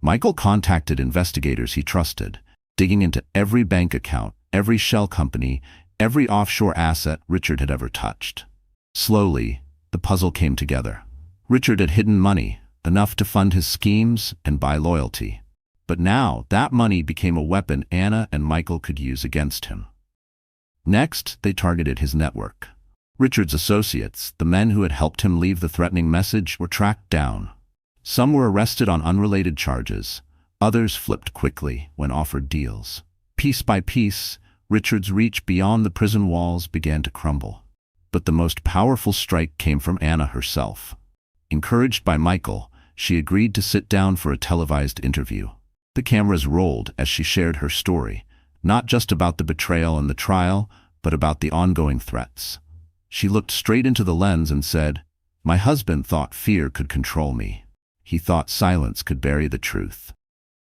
Michael contacted investigators he trusted, digging into every bank account, every shell company, every offshore asset Richard had ever touched. Slowly, the puzzle came together. Richard had hidden money, enough to fund his schemes and buy loyalty. But now that money became a weapon Anna and Michael could use against him. Next, they targeted his network. Richard's associates, the men who had helped him leave the threatening message, were tracked down. Some were arrested on unrelated charges. Others flipped quickly when offered deals. Piece by piece, Richard's reach beyond the prison walls began to crumble. But the most powerful strike came from Anna herself. Encouraged by Michael, she agreed to sit down for a televised interview. The cameras rolled as she shared her story, not just about the betrayal and the trial, but about the ongoing threats. She looked straight into the lens and said, "My husband thought fear could control me. He thought silence could bury the truth.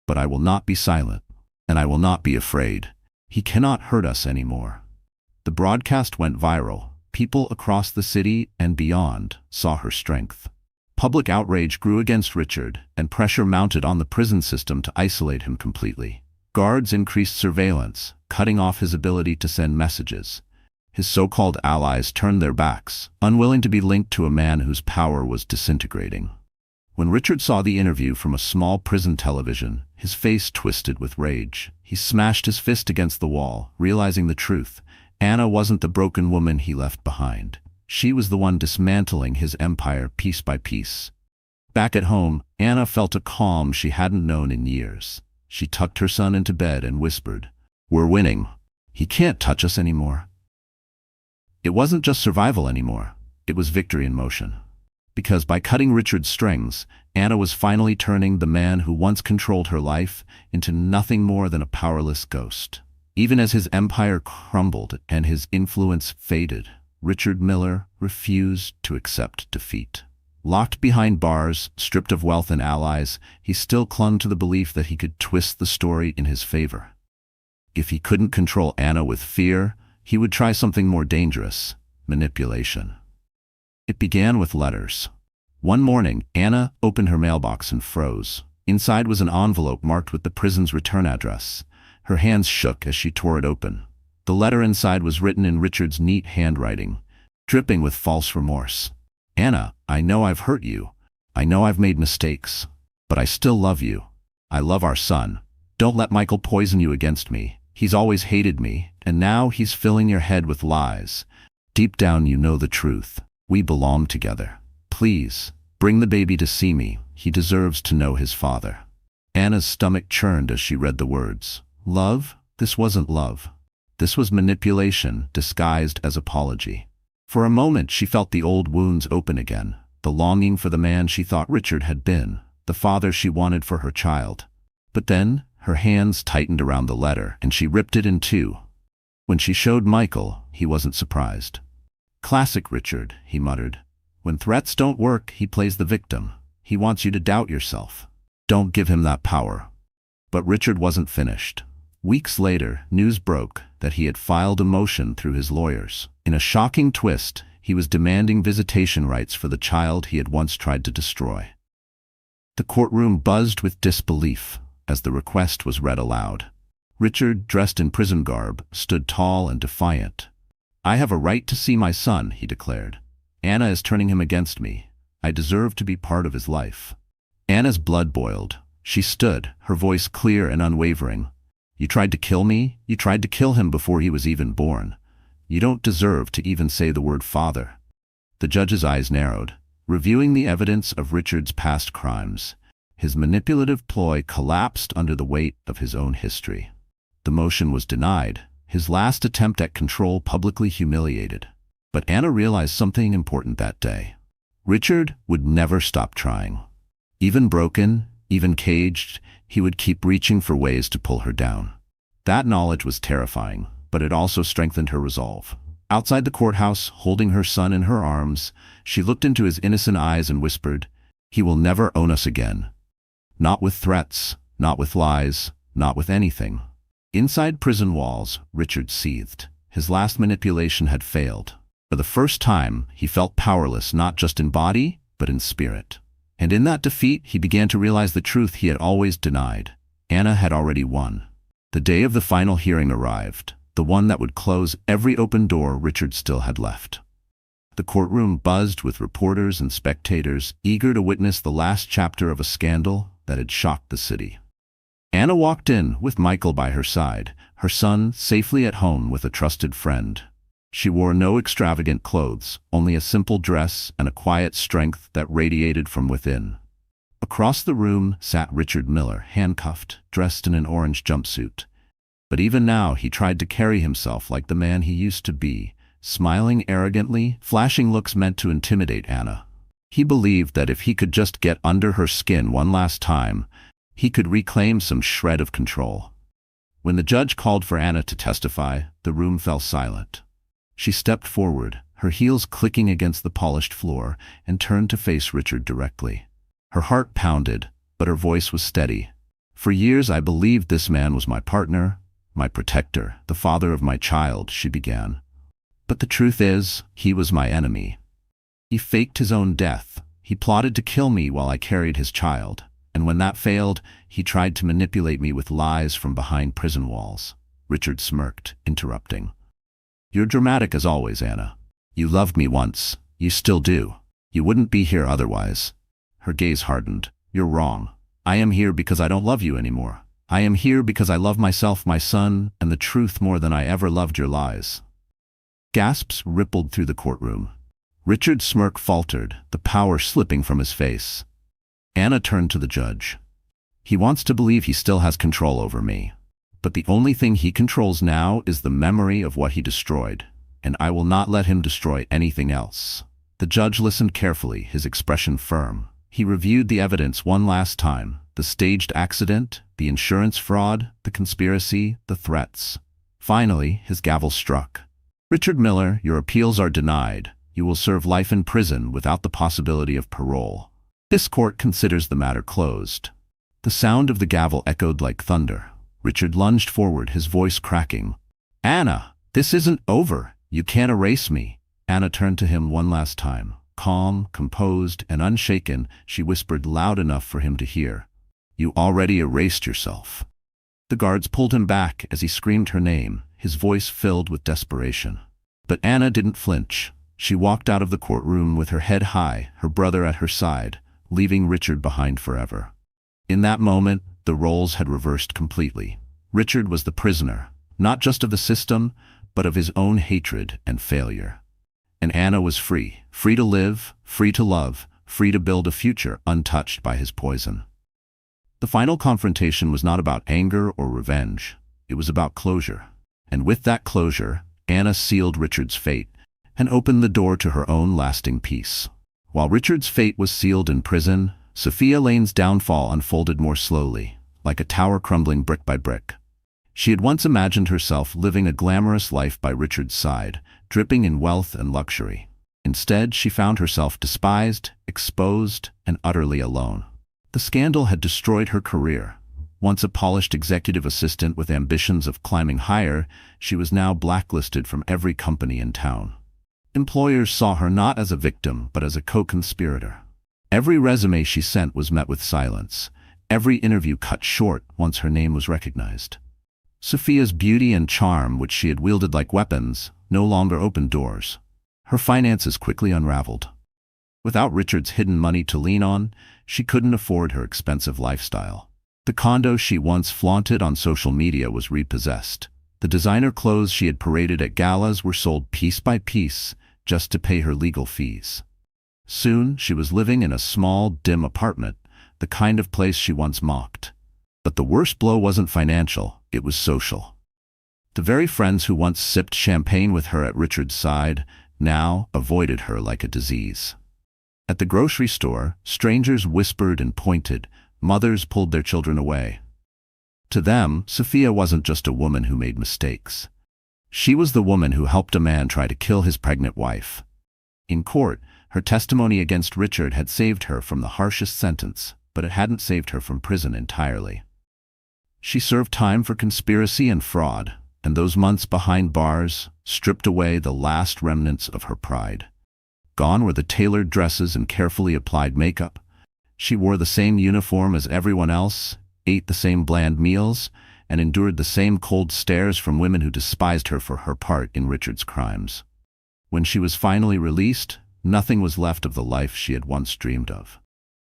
But I will not be silent, and I will not be afraid. He cannot hurt us anymore." The broadcast went viral. People across the city and beyond saw her strength. Public outrage grew against Richard, and pressure mounted on the prison system to isolate him completely. Guards increased surveillance, cutting off his ability to send messages. His so-called allies turned their backs, unwilling to be linked to a man whose power was disintegrating. When Richard saw the interview from a small prison television, his face twisted with rage. He smashed his fist against the wall, realizing the truth. Anna wasn't the broken woman he left behind. She was the one dismantling his empire piece by piece. Back at home, Anna felt a calm she hadn't known in years. She tucked her son into bed and whispered, "We're winning. He can't touch us anymore." It wasn't just survival anymore. It was victory in motion. Because by cutting Richard's strings, Anna was finally turning the man who once controlled her life into nothing more than a powerless ghost. Even as his empire crumbled and his influence faded, Richard Miller refused to accept defeat. Locked behind bars, stripped of wealth and allies, he still clung to the belief that he could twist the story in his favor. If he couldn't control Anna with fear, he would try something more dangerous: manipulation. It began with letters. One morning, Anna opened her mailbox and froze. Inside was an envelope marked with the prison's return address. Her hands shook as she tore it open. The letter inside was written in Richard's neat handwriting, dripping with false remorse. "Anna, I know I've hurt you. I know I've made mistakes. But I still love you. I love our son. Don't let Michael poison you against me. He's always hated me, and now he's filling your head with lies. Deep down you know the truth. We belong together. Please, bring the baby to see me. He deserves to know his father." Anna's stomach churned as she read the words. Love? This wasn't love. This was manipulation disguised as apology. For a moment she felt the old wounds open again, the longing for the man she thought Richard had been, the father she wanted for her child. But then her hands tightened around the letter and she ripped it in two. When she showed Michael, he wasn't surprised. "Classic Richard," he muttered. "When threats don't work, he plays the victim. He wants you to doubt yourself. Don't give him that power." But Richard wasn't finished. Weeks later, news broke that he had filed a motion through his lawyers. In a shocking twist, he was demanding visitation rights for the child he had once tried to destroy. The courtroom buzzed with disbelief as the request was read aloud. Richard, dressed in prison garb, stood tall and defiant. "I have a right to see my son," he declared. "Anna is turning him against me. I deserve to be part of his life." Anna's blood boiled. She stood, her voice clear and unwavering. "You tried to kill me? You tried to kill him before he was even born. You don't deserve to even say the word father." The judge's eyes narrowed, reviewing the evidence of Richard's past crimes. His manipulative ploy collapsed under the weight of his own history. The motion was denied, his last attempt at control publicly humiliated. But Anna realized something important that day. Richard would never stop trying. Even broken, even caged, he would keep reaching for ways to pull her down. That knowledge was terrifying, but it also strengthened her resolve. Outside the courthouse, holding her son in her arms, she looked into his innocent eyes and whispered, "He will never own us again. Not with threats, not with lies, not with anything." Inside prison walls, Richard seethed. His last manipulation had failed. For the first time, he felt powerless not just in body, but in spirit. And in that defeat, he began to realize the truth he had always denied. Anna had already won. The day of the final hearing arrived, the one that would close every open door Richard still had left. The courtroom buzzed with reporters and spectators, eager to witness the last chapter of a scandal that had shocked the city. Anna walked in, with Michael by her side, her son safely at home with a trusted friend. She wore no extravagant clothes, only a simple dress and a quiet strength that radiated from within. Across the room sat Richard Miller, handcuffed, dressed in an orange jumpsuit. But even now he tried to carry himself like the man he used to be, smiling arrogantly, flashing looks meant to intimidate Anna. He believed that if he could just get under her skin one last time, he could reclaim some shred of control. When the judge called for Anna to testify, the room fell silent. She stepped forward, her heels clicking against the polished floor, and turned to face Richard directly. Her heart pounded, but her voice was steady. "For years I believed this man was my partner, my protector, the father of my child," she began. "But the truth is, he was my enemy. He faked his own death. He plotted to kill me while I carried his child. And when that failed, he tried to manipulate me with lies from behind prison walls." Richard smirked, interrupting. "You're dramatic as always, Anna. You loved me once. You still do. You wouldn't be here otherwise." Her gaze hardened. "You're wrong. I am here because I don't love you anymore. I am here because I love myself, my son, and the truth more than I ever loved your lies." Gasps rippled through the courtroom. Richard's smirk faltered, the power slipping from his face. Anna turned to the judge. "He wants to believe he still has control over me. But the only thing he controls now is the memory of what he destroyed, and I will not let him destroy anything else." The judge listened carefully, his expression firm. He reviewed the evidence one last time: the staged accident, the insurance fraud, the conspiracy, the threats. Finally, his gavel struck. "Richard Miller, your appeals are denied. You will serve life in prison without the possibility of parole. This court considers the matter closed." The sound of the gavel echoed like thunder. Richard lunged forward, his voice cracking. "Anna, this isn't over. You can't erase me." Anna turned to him one last time. Calm, composed, and unshaken, she whispered loud enough for him to hear. "You already erased yourself." The guards pulled him back as he screamed her name, his voice filled with desperation. But Anna didn't flinch. She walked out of the courtroom with her head high, her brother at her side, leaving Richard behind forever. In that moment, the roles had reversed completely. Richard was the prisoner, not just of the system, but of his own hatred and failure. And Anna was free, free to live, free to love, free to build a future untouched by his poison. The final confrontation was not about anger or revenge. It was about closure. And with that closure, Anna sealed Richard's fate and opened the door to her own lasting peace. While Richard's fate was sealed in prison, Sophia Lane's downfall unfolded more slowly, like a tower crumbling brick by brick. She had once imagined herself living a glamorous life by Richard's side, dripping in wealth and luxury. Instead, she found herself despised, exposed, and utterly alone. The scandal had destroyed her career. Once a polished executive assistant with ambitions of climbing higher, she was now blacklisted from every company in town. Employers saw her not as a victim, but as a co-conspirator. Every resume she sent was met with silence. Every interview cut short once her name was recognized. Sophia's beauty and charm, which she had wielded like weapons, no longer opened doors. Her finances quickly unraveled. Without Richard's hidden money to lean on, she couldn't afford her expensive lifestyle. The condo she once flaunted on social media was repossessed. The designer clothes she had paraded at galas were sold piece by piece, just to pay her legal fees. Soon, she was living in a small, dim apartment, the kind of place she once mocked. But the worst blow wasn't financial, it was social. The very friends who once sipped champagne with her at Richard's side now avoided her like a disease. At the grocery store, strangers whispered and pointed, mothers pulled their children away. To them, Sophia wasn't just a woman who made mistakes. She was the woman who helped a man try to kill his pregnant wife. In court, her testimony against Richard had saved her from the harshest sentence, but it hadn't saved her from prison entirely. She served time for conspiracy and fraud, and those months behind bars stripped away the last remnants of her pride. Gone were the tailored dresses and carefully applied makeup. She wore the same uniform as everyone else, ate the same bland meals, and endured the same cold stares from women who despised her for her part in Richard's crimes. When she was finally released, nothing was left of the life she had once dreamed of.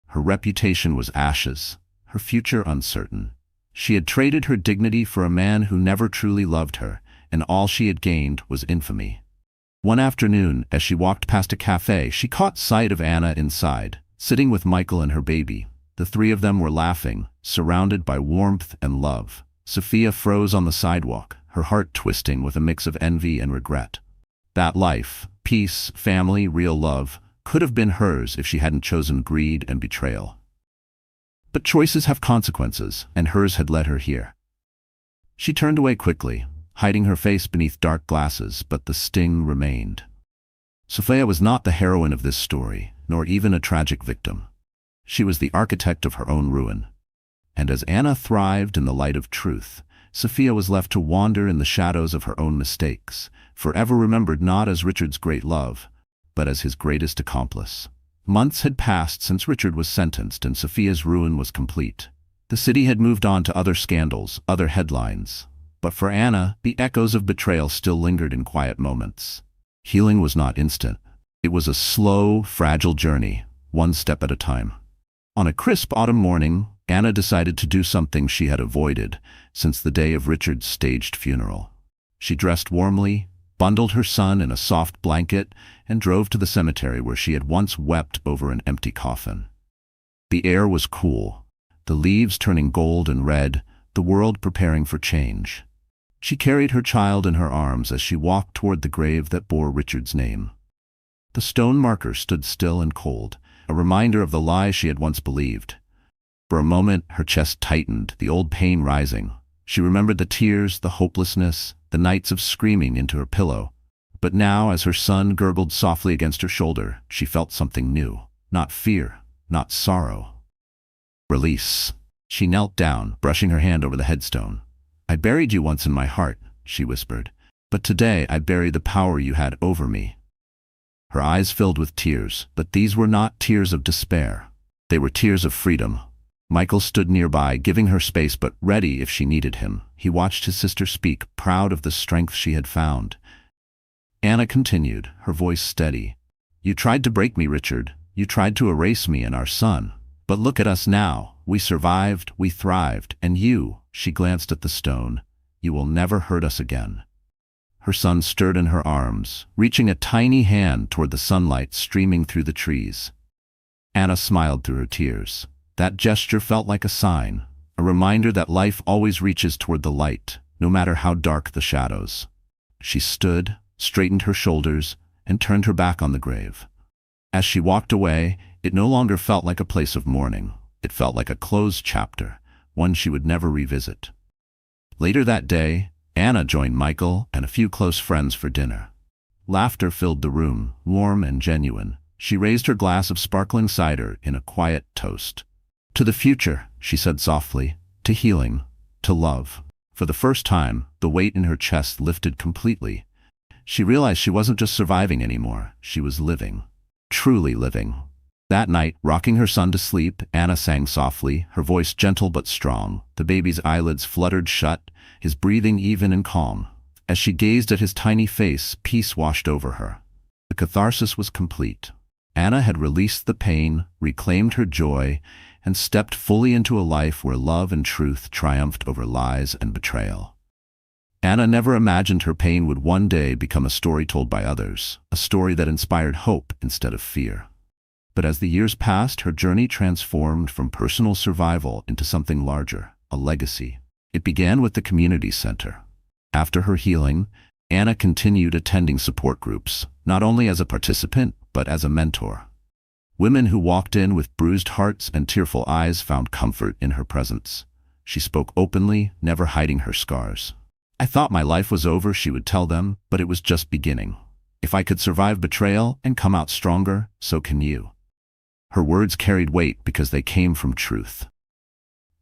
Her reputation was ashes, her future uncertain. She had traded her dignity for a man who never truly loved her, and all she had gained was infamy. One afternoon, as she walked past a cafe, she caught sight of Anna inside, sitting with Michael and her baby. The three of them were laughing, surrounded by warmth and love. Sophia froze on the sidewalk, her heart twisting with a mix of envy and regret. That life, peace, family, real love, could have been hers if she hadn't chosen greed and betrayal. But choices have consequences, and hers had led her here. She turned away quickly, hiding her face beneath dark glasses, but the sting remained. Sophia was not the heroine of this story, nor even a tragic victim. She was the architect of her own ruin. And as Anna thrived in the light of truth, Sophia was left to wander in the shadows of her own mistakes, forever remembered not as Richard's great love, but as his greatest accomplice. Months had passed since Richard was sentenced and Sophia's ruin was complete. The city had moved on to other scandals, other headlines. But for Anna, the echoes of betrayal still lingered in quiet moments. Healing was not instant. It was a slow, fragile journey, one step at a time. On a crisp autumn morning, Anna decided to do something she had avoided since the day of Richard's staged funeral. She dressed warmly, bundled her son in a soft blanket, and drove to the cemetery where she had once wept over an empty coffin. The air was cool, the leaves turning gold and red, the world preparing for change. She carried her child in her arms as she walked toward the grave that bore Richard's name. The stone marker stood still and cold, a reminder of the lie she had once believed. For a moment, her chest tightened, the old pain rising. She remembered the tears, the hopelessness, the nights of screaming into her pillow. But now, as her son gurgled softly against her shoulder, she felt something new. Not fear, not sorrow. Release. She knelt down, brushing her hand over the headstone. "I buried you once in my heart," she whispered, "but today I bury the power you had over me." Her eyes filled with tears, but these were not tears of despair. They were tears of freedom. Michael stood nearby, giving her space but ready if she needed him. He watched his sister speak, proud of the strength she had found. Anna continued, her voice steady. "You tried to break me, Richard. You tried to erase me and our son. But look at us now. We survived, we thrived, and you," she glanced at the stone, "you will never hurt us again." Her son stirred in her arms, reaching a tiny hand toward the sunlight streaming through the trees. Anna smiled through her tears. That gesture felt like a sign, a reminder that life always reaches toward the light, no matter how dark the shadows. She stood, straightened her shoulders, and turned her back on the grave. As she walked away, it no longer felt like a place of mourning. It felt like a closed chapter, one she would never revisit. Later that day, Anna joined Michael and a few close friends for dinner. Laughter filled the room, warm and genuine. She raised her glass of sparkling cider in a quiet toast. "To the future," she said softly, "to healing, to love." For the first time, the weight in her chest lifted completely. She realized she wasn't just surviving anymore, she was living. Truly living. That night, rocking her son to sleep, Anna sang softly, her voice gentle but strong. The baby's eyelids fluttered shut, his breathing even and calm. As she gazed at his tiny face, peace washed over her. The catharsis was complete. Anna had released the pain, reclaimed her joy, and stepped fully into a life where love and truth triumphed over lies and betrayal. Anna never imagined her pain would one day become a story told by others, a story that inspired hope instead of fear. But as the years passed, her journey transformed from personal survival into something larger, a legacy. It began with the community center. After her healing, Anna continued attending support groups, not only as a participant, but as a mentor. Women who walked in with bruised hearts and tearful eyes found comfort in her presence. She spoke openly, never hiding her scars. "I thought my life was over," she would tell them, "but it was just beginning. If I could survive betrayal and come out stronger, so can you." Her words carried weight because they came from truth.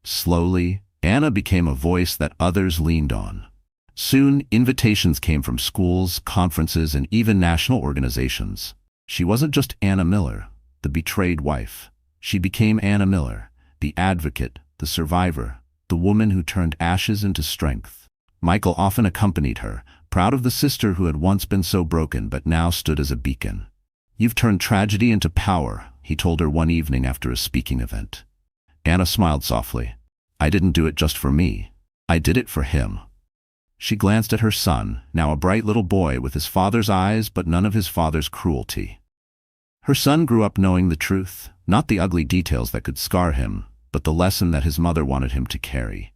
Slowly, Anna became a voice that others leaned on. Soon, invitations came from schools, conferences, and even national organizations. She wasn't just Anna Miller, the betrayed wife. She became Anna Miller, the advocate, the survivor, the woman who turned ashes into strength. Michael often accompanied her, proud of the sister who had once been so broken but now stood as a beacon. "You've turned tragedy into power," he told her one evening after a speaking event. Anna smiled softly. "I didn't do it just for me. I did it for him." She glanced at her son, now a bright little boy with his father's eyes but none of his father's cruelty. Her son grew up knowing the truth, not the ugly details that could scar him, but the lesson that his mother wanted him to carry.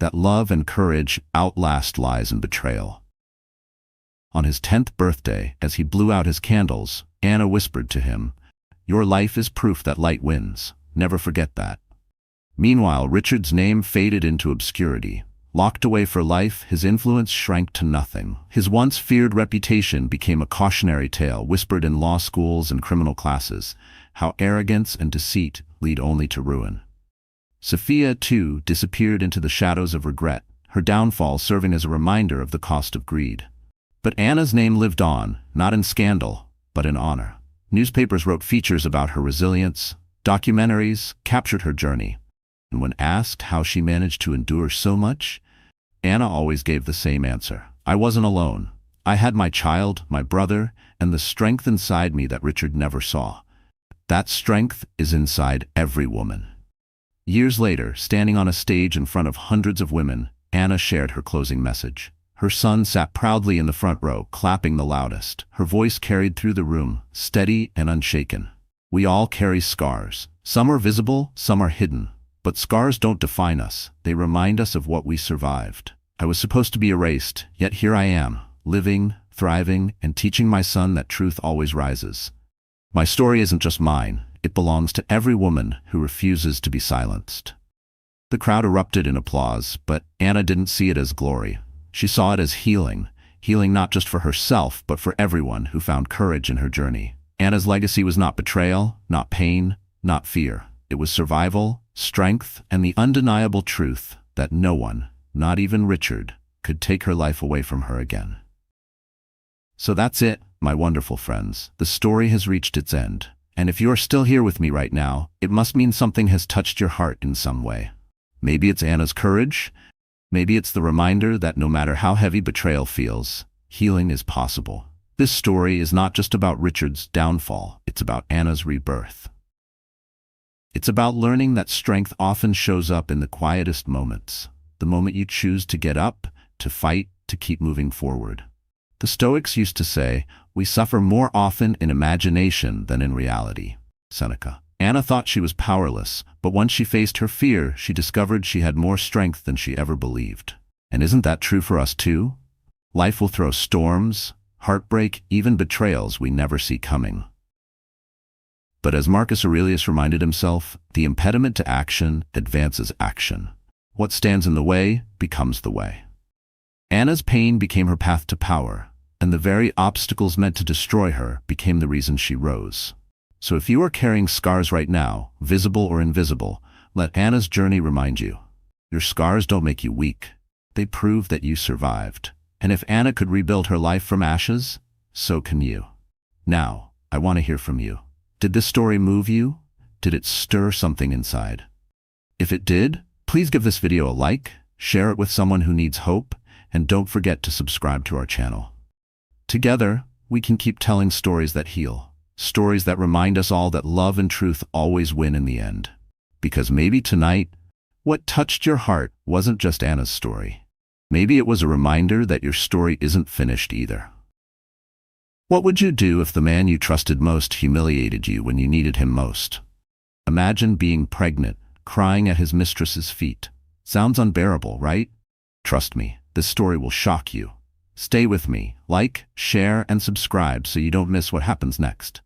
That love and courage outlast lies and betrayal. On his 10th birthday, as he blew out his candles, Anna whispered to him, "Your life is proof that light wins. Never forget that." Meanwhile, Richard's name faded into obscurity. Locked away for life, his influence shrank to nothing. His once feared reputation became a cautionary tale whispered in law schools and criminal classes, how arrogance and deceit lead only to ruin. Sophia, too, disappeared into the shadows of regret, her downfall serving as a reminder of the cost of greed. But Anna's name lived on, not in scandal, but in honor. Newspapers wrote features about her resilience, documentaries captured her journey. And when asked how she managed to endure so much, Anna always gave the same answer. "I wasn't alone. I had my child, my brother, and the strength inside me that Richard never saw. That strength is inside every woman." Years later, standing on a stage in front of hundreds of women, Anna shared her closing message. Her son sat proudly in the front row, clapping the loudest. Her voice carried through the room, steady and unshaken. "We all carry scars. Some are visible, some are hidden. But scars don't define us. They remind us of what we survived. I was supposed to be erased, yet here I am, living, thriving, and teaching my son that truth always rises. My story isn't just mine. It belongs to every woman who refuses to be silenced." The crowd erupted in applause, but Anna didn't see it as glory. She saw it as healing not just for herself, but for everyone who found courage in her journey. Anna's legacy was not betrayal, not pain, not fear. It was survival, strength, and the undeniable truth that no one, not even Richard, could take her life away from her again. So that's it, my wonderful friends. The story has reached its end. And if you are still here with me right now, it must mean something has touched your heart in some way. Maybe it's Anna's courage. Maybe it's the reminder that no matter how heavy betrayal feels, healing is possible. This story is not just about Richard's downfall, it's about Anna's rebirth. It's about learning that strength often shows up in the quietest moments, the moment you choose to get up, to fight, to keep moving forward. The Stoics used to say, "We suffer more often in imagination than in reality." Seneca. Anna thought she was powerless, but once she faced her fear, she discovered she had more strength than she ever believed. And isn't that true for us too? Life will throw storms, heartbreak, even betrayals we never see coming. But as Marcus Aurelius reminded himself, the impediment to action advances action. What stands in the way becomes the way. Anna's pain became her path to power, and the very obstacles meant to destroy her became the reason she rose. So if you are carrying scars right now, visible or invisible, let Anna's journey remind you. Your scars don't make you weak. They prove that you survived. And if Anna could rebuild her life from ashes, so can you. Now, I want to hear from you. Did this story move you? Did it stir something inside? If it did, please give this video a like, share it with someone who needs hope, and don't forget to subscribe to our channel. Together, we can keep telling stories that heal. Stories that remind us all that love and truth always win in the end. Because maybe tonight, what touched your heart wasn't just Anna's story. Maybe it was a reminder that your story isn't finished either. What would you do if the man you trusted most humiliated you when you needed him most? Imagine being pregnant, crying at his mistress's feet. Sounds unbearable, right? Trust me, this story will shock you. Stay with me, like, share, and subscribe so you don't miss what happens next.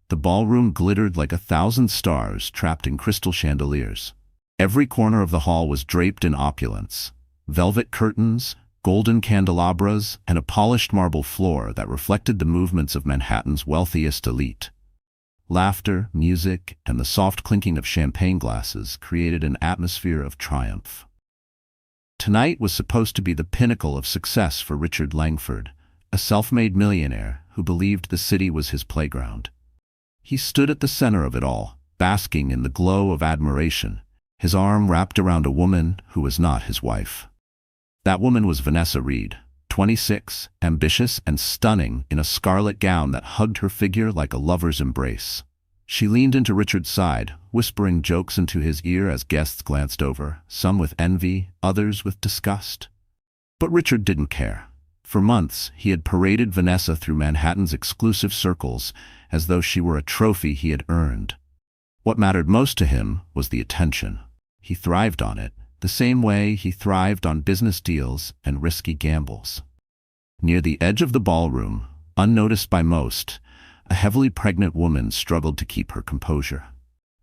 The ballroom glittered like 1,000 stars trapped in crystal chandeliers. Every corner of the hall was draped in opulence. Velvet curtains, golden candelabras, and a polished marble floor that reflected the movements of Manhattan's wealthiest elite. Laughter, music, and the soft clinking of champagne glasses created an atmosphere of triumph. Tonight was supposed to be the pinnacle of success for Richard Langford, a self-made millionaire who believed the city was his playground. He stood at the center of it all, basking in the glow of admiration, his arm wrapped around a woman who was not his wife. That woman was Vanessa Reed, 26, ambitious and stunning in a scarlet gown that hugged her figure like a lover's embrace. She leaned into Richard's side, whispering jokes into his ear as guests glanced over, some with envy, others with disgust. But Richard didn't care. For months, he had paraded Vanessa through Manhattan's exclusive circles as though she were a trophy he had earned. What mattered most to him was the attention. He thrived on it, the same way he thrived on business deals and risky gambles. Near the edge of the ballroom, unnoticed by most, a heavily pregnant woman struggled to keep her composure.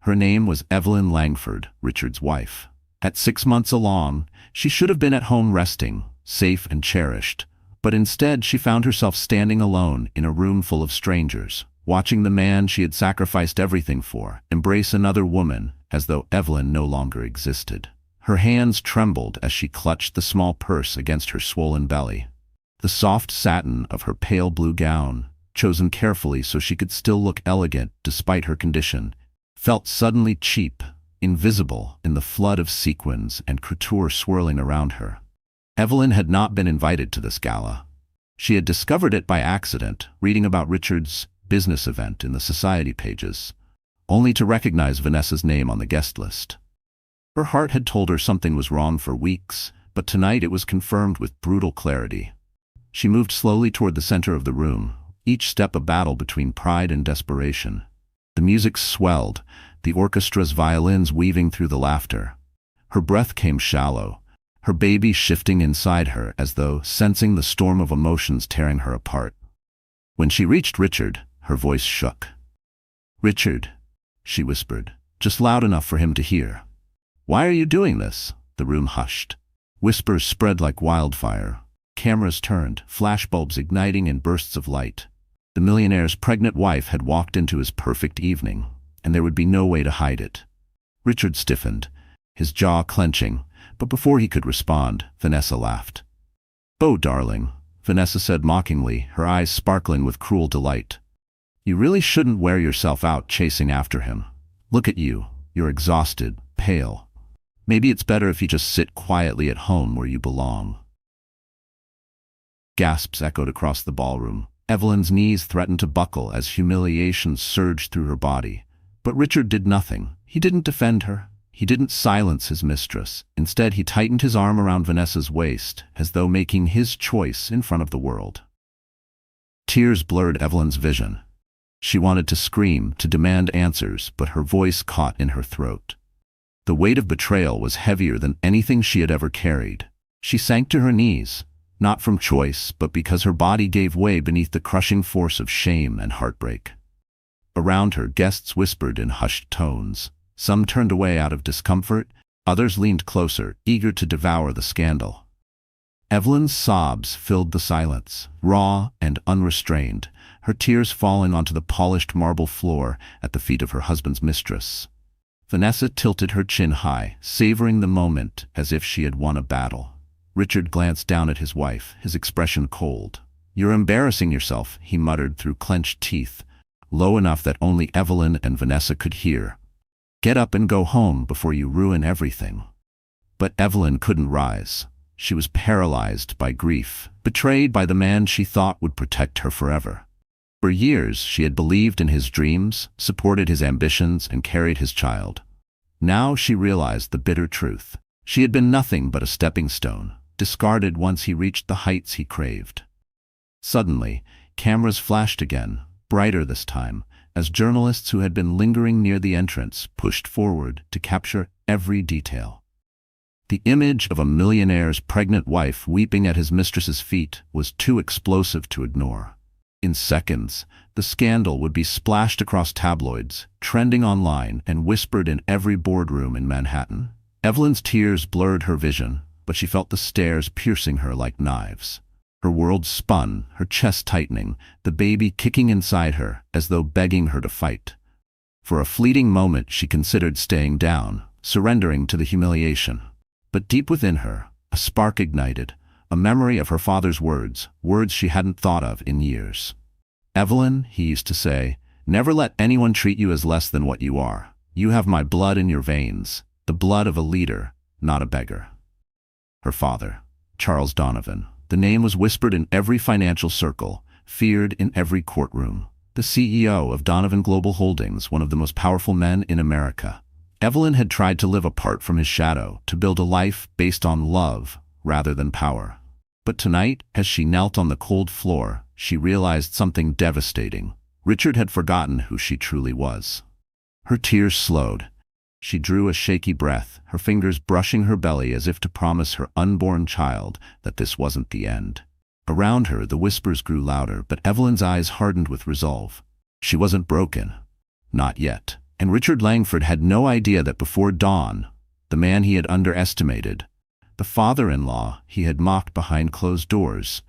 Her name was Evelyn Langford, Richard's wife. At 6 months along, she should have been at home resting, safe and cherished, but instead she found herself standing alone in a room full of strangers, watching the man she had sacrificed everything for embrace another woman as though Evelyn no longer existed. Her hands trembled as she clutched the small purse against her swollen belly. The soft satin of her pale blue gown, chosen carefully so she could still look elegant despite her condition, felt suddenly cheap, invisible in the flood of sequins and couture swirling around her. Evelyn had not been invited to this gala. She had discovered it by accident, reading about Richard's business event in the society pages, only to recognize Vanessa's name on the guest list. Her heart had told her something was wrong for weeks, but tonight it was confirmed with brutal clarity. She moved slowly toward the center of the room, each step a battle between pride and desperation. The music swelled, the orchestra's violins weaving through the laughter. Her breath came shallow, her baby shifting inside her as though sensing the storm of emotions tearing her apart. When she reached Richard, her voice shook. "Richard," she whispered, just loud enough for him to hear. "Why are you doing this?" The room hushed. Whispers spread like wildfire. Cameras turned, flashbulbs igniting in bursts of light. The millionaire's pregnant wife had walked into his perfect evening, and there would be no way to hide it. Richard stiffened, his jaw clenching, but before he could respond, Vanessa laughed. "Oh, darling," Vanessa said mockingly, her eyes sparkling with cruel delight. "You really shouldn't wear yourself out chasing after him. Look at you, you're exhausted, pale. Maybe it's better if you just sit quietly at home where you belong." Gasps echoed across the ballroom. Evelyn's knees threatened to buckle as humiliation surged through her body. But Richard did nothing. He didn't defend her. He didn't silence his mistress. Instead, he tightened his arm around Vanessa's waist, as though making his choice in front of the world. Tears blurred Evelyn's vision. She wanted to scream, to demand answers, but her voice caught in her throat. The weight of betrayal was heavier than anything she had ever carried. She sank to her knees, not from choice, but because her body gave way beneath the crushing force of shame and heartbreak. Around her, guests whispered in hushed tones. Some turned away out of discomfort, others leaned closer, eager to devour the scandal. Evelyn's sobs filled the silence, raw and unrestrained, her tears falling onto the polished marble floor at the feet of her husband's mistress. Vanessa tilted her chin high, savoring the moment as if she had won a battle. Richard glanced down at his wife, his expression cold. "You're embarrassing yourself," he muttered through clenched teeth, low enough that only Evelyn and Vanessa could hear. "Get up and go home before you ruin everything." But Evelyn couldn't rise. She was paralyzed by grief, betrayed by the man she thought would protect her forever. For years, she had believed in his dreams, supported his ambitions, and carried his child. Now she realized the bitter truth. She had been nothing but a stepping stone, discarded once he reached the heights he craved. Suddenly, cameras flashed again, brighter this time, as journalists who had been lingering near the entrance pushed forward to capture every detail. The image of a millionaire's pregnant wife weeping at his mistress's feet was too explosive to ignore. In seconds, the scandal would be splashed across tabloids, trending online, and whispered in every boardroom in Manhattan. Evelyn's tears blurred her vision, but she felt the stares piercing her like knives. Her world spun, her chest tightening, the baby kicking inside her as though begging her to fight. For a fleeting moment she considered staying down, surrendering to the humiliation. But deep within her, a spark ignited, a memory of her father's words, words she hadn't thought of in years. "Evelyn," he used to say, "never let anyone treat you as less than what you are. You have my blood in your veins, the blood of a leader, not a beggar." Her father. Charles Donovan. The name was whispered in every financial circle, feared in every courtroom. The CEO of Donovan Global Holdings, one of the most powerful men in America. Evelyn had tried to live apart from his shadow, to build a life based on love rather than power. But tonight, as she knelt on the cold floor, she realized something devastating. Richard had forgotten who she truly was. Her tears slowed. She drew a shaky breath, her fingers brushing her belly as if to promise her unborn child that this wasn't the end. Around her, the whispers grew louder, but Evelyn's eyes hardened with resolve. She wasn't broken. Not yet. And Richard Langford had no idea that before dawn, the man he had underestimated, the father-in-law he had mocked behind closed doors,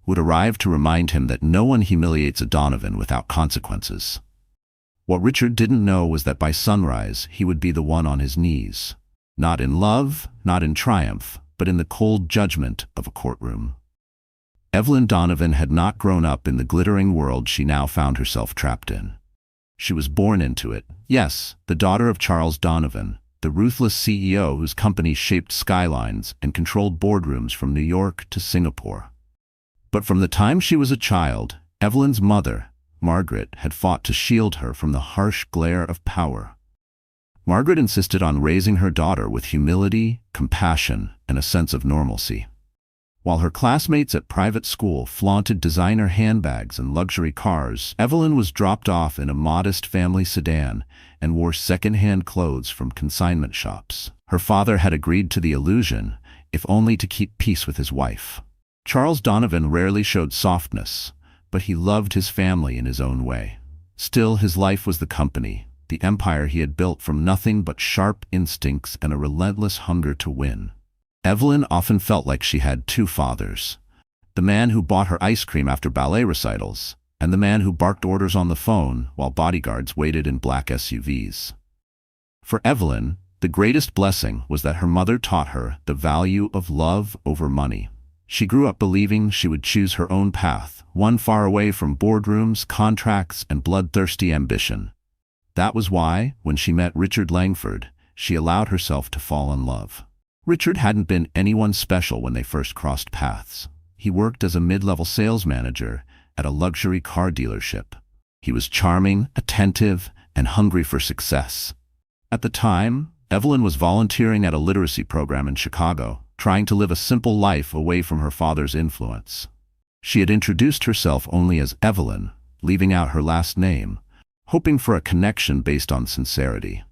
would arrive to remind him that no one humiliates a Donovan without consequences. What Richard didn't know was that by sunrise he would be the one on his knees. Not in love, not in triumph, but in the cold judgment of a courtroom. Evelyn Donovan had not grown up in the glittering world she now found herself trapped in. She was born into it. Yes, the daughter of Charles Donovan, the ruthless CEO whose company shaped skylines and controlled boardrooms from New York to Singapore. But from the time she was a child, Evelyn's mother, Margaret, had fought to shield her from the harsh glare of power. Margaret insisted on raising her daughter with humility, compassion, and a sense of normalcy. While her classmates at private school flaunted designer handbags and luxury cars, Evelyn was dropped off in a modest family sedan and wore second-hand clothes from consignment shops. Her father had agreed to the illusion, if only to keep peace with his wife. Charles Donovan rarely showed softness, but he loved his family in his own way. Still, his life was the company, the empire he had built from nothing but sharp instincts and a relentless hunger to win. Evelyn often felt like she had two fathers. The man who bought her ice cream after ballet recitals, and the man who barked orders on the phone while bodyguards waited in black SUVs. For Evelyn, the greatest blessing was that her mother taught her the value of love over money. She grew up believing she would choose her own path, one far away from boardrooms, contracts, and bloodthirsty ambition. That was why, when she met Richard Langford, she allowed herself to fall in love. Richard hadn't been anyone special when they first crossed paths. He worked as a mid-level sales manager at a luxury car dealership. He was charming, attentive, and hungry for success. At the time, Evelyn was volunteering at a literacy program in Chicago, trying to live a simple life away from her father's influence. She had introduced herself only as Evelyn, leaving out her last name, hoping for a connection based on sincerity.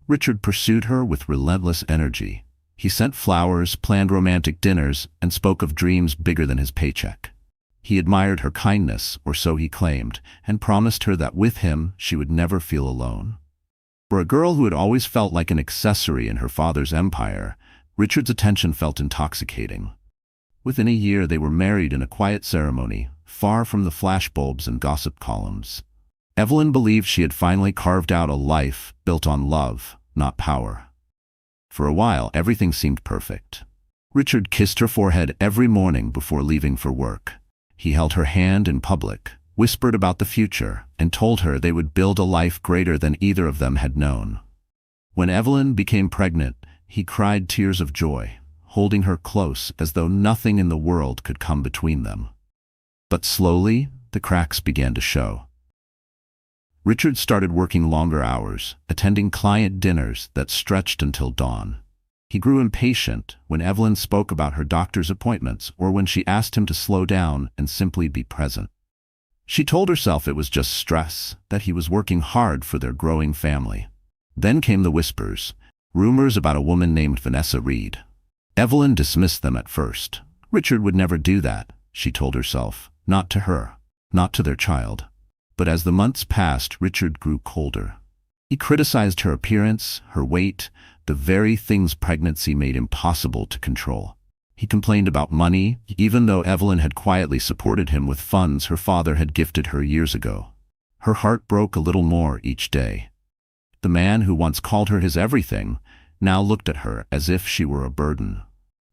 Richard pursued her with relentless energy. He sent flowers, planned romantic dinners, and spoke of dreams bigger than his paycheck. He admired her kindness, or so he claimed, and promised her that with him she would never feel alone. For a girl who had always felt like an accessory in her father's empire, Richard's attention felt intoxicating. Within a year they were married in a quiet ceremony, far from the flashbulbs and gossip columns. Evelyn believed she had finally carved out a life built on love, not power. For a while, everything seemed perfect. Richard kissed her forehead every morning before leaving for work. He held her hand in public, whispered about the future, and told her they would build a life greater than either of them had known. When Evelyn became pregnant, he cried tears of joy, holding her close as though nothing in the world could come between them. But slowly, the cracks began to show. Richard started working longer hours, attending client dinners that stretched until dawn. He grew impatient when Evelyn spoke about her doctor's appointments or when she asked him to slow down and simply be present. She told herself it was just stress, that he was working hard for their growing family. Then came the whispers, rumors about a woman named Vanessa Reed. Evelyn dismissed them at first. Richard would never do that, she told herself, not to her, not to their child. But as the months passed, Richard grew colder. He criticized her appearance, her weight, the very things pregnancy made impossible to control. He complained about money, even though Evelyn had quietly supported him with funds her father had gifted her years ago. Her heart broke a little more each day. The man who once called her his everything now looked at her as if she were a burden.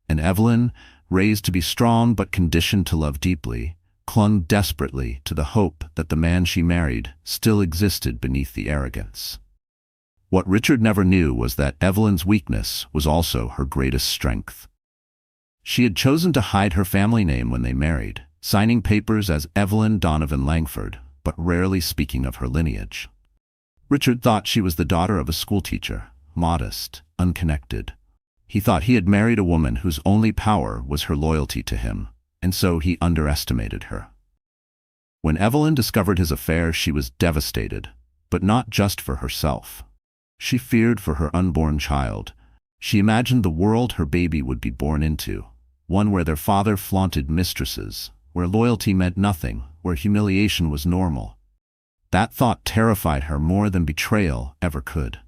And Evelyn, raised to be strong but conditioned to love deeply, clung desperately to the hope that the man she married still existed beneath the arrogance. What Richard never knew was that Evelyn's weakness was also her greatest strength. She had chosen to hide her family name when they married, signing papers as Evelyn Donovan Langford, but rarely speaking of her lineage. Richard thought she was the daughter of a schoolteacher, modest, unconnected. He thought he had married a woman whose only power was her loyalty to him, and so he underestimated her. When Evelyn discovered his affair, she was devastated, but not just for herself. She feared for her unborn child. She imagined the world her baby would be born into, one where their father flaunted mistresses, where loyalty meant nothing, where humiliation was normal. That thought terrified her more than betrayal ever could.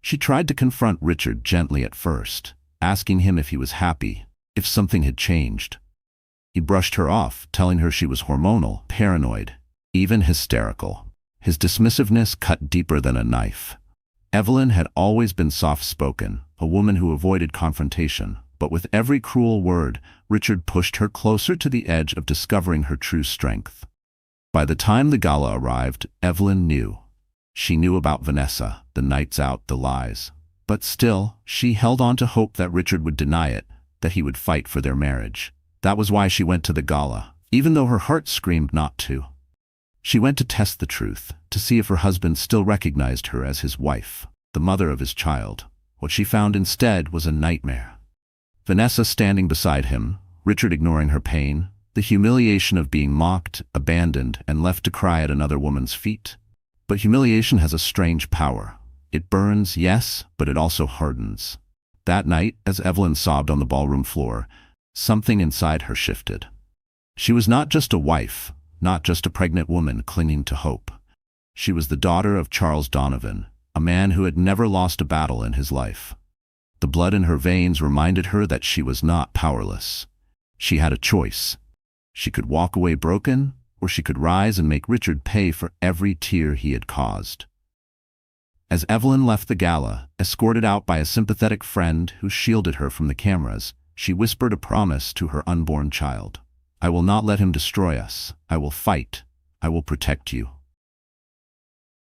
She tried to confront Richard gently at first, asking him if he was happy, if something had changed. He brushed her off, telling her she was hormonal, paranoid, even hysterical. His dismissiveness cut deeper than a knife. Evelyn had always been soft-spoken, a woman who avoided confrontation, but with every cruel word, Richard pushed her closer to the edge of discovering her true strength. By the time the gala arrived, Evelyn knew. She knew about Vanessa, the nights out, the lies. But still, she held on to hope that Richard would deny it, that he would fight for their marriage. That was why she went to the gala, even though her heart screamed not to. She went to test the truth, to see if her husband still recognized her as his wife, the mother of his child. What she found instead was a nightmare. Vanessa standing beside him, Richard ignoring her pain, the humiliation of being mocked, abandoned, and left to cry at another woman's feet. But humiliation has a strange power. It burns, yes, but it also hardens. That night, as Evelyn sobbed on the ballroom floor, something inside her shifted. She was not just a wife, not just a pregnant woman clinging to hope. She was the daughter of Charles Donovan, a man who had never lost a battle in his life. The blood in her veins reminded her that she was not powerless. She had a choice. She could walk away broken, or she could rise and make Richard pay for every tear he had caused. As Evelyn left the gala, escorted out by a sympathetic friend who shielded her from the cameras, she whispered a promise to her unborn child. "I will not let him destroy us. I will fight. I will protect you."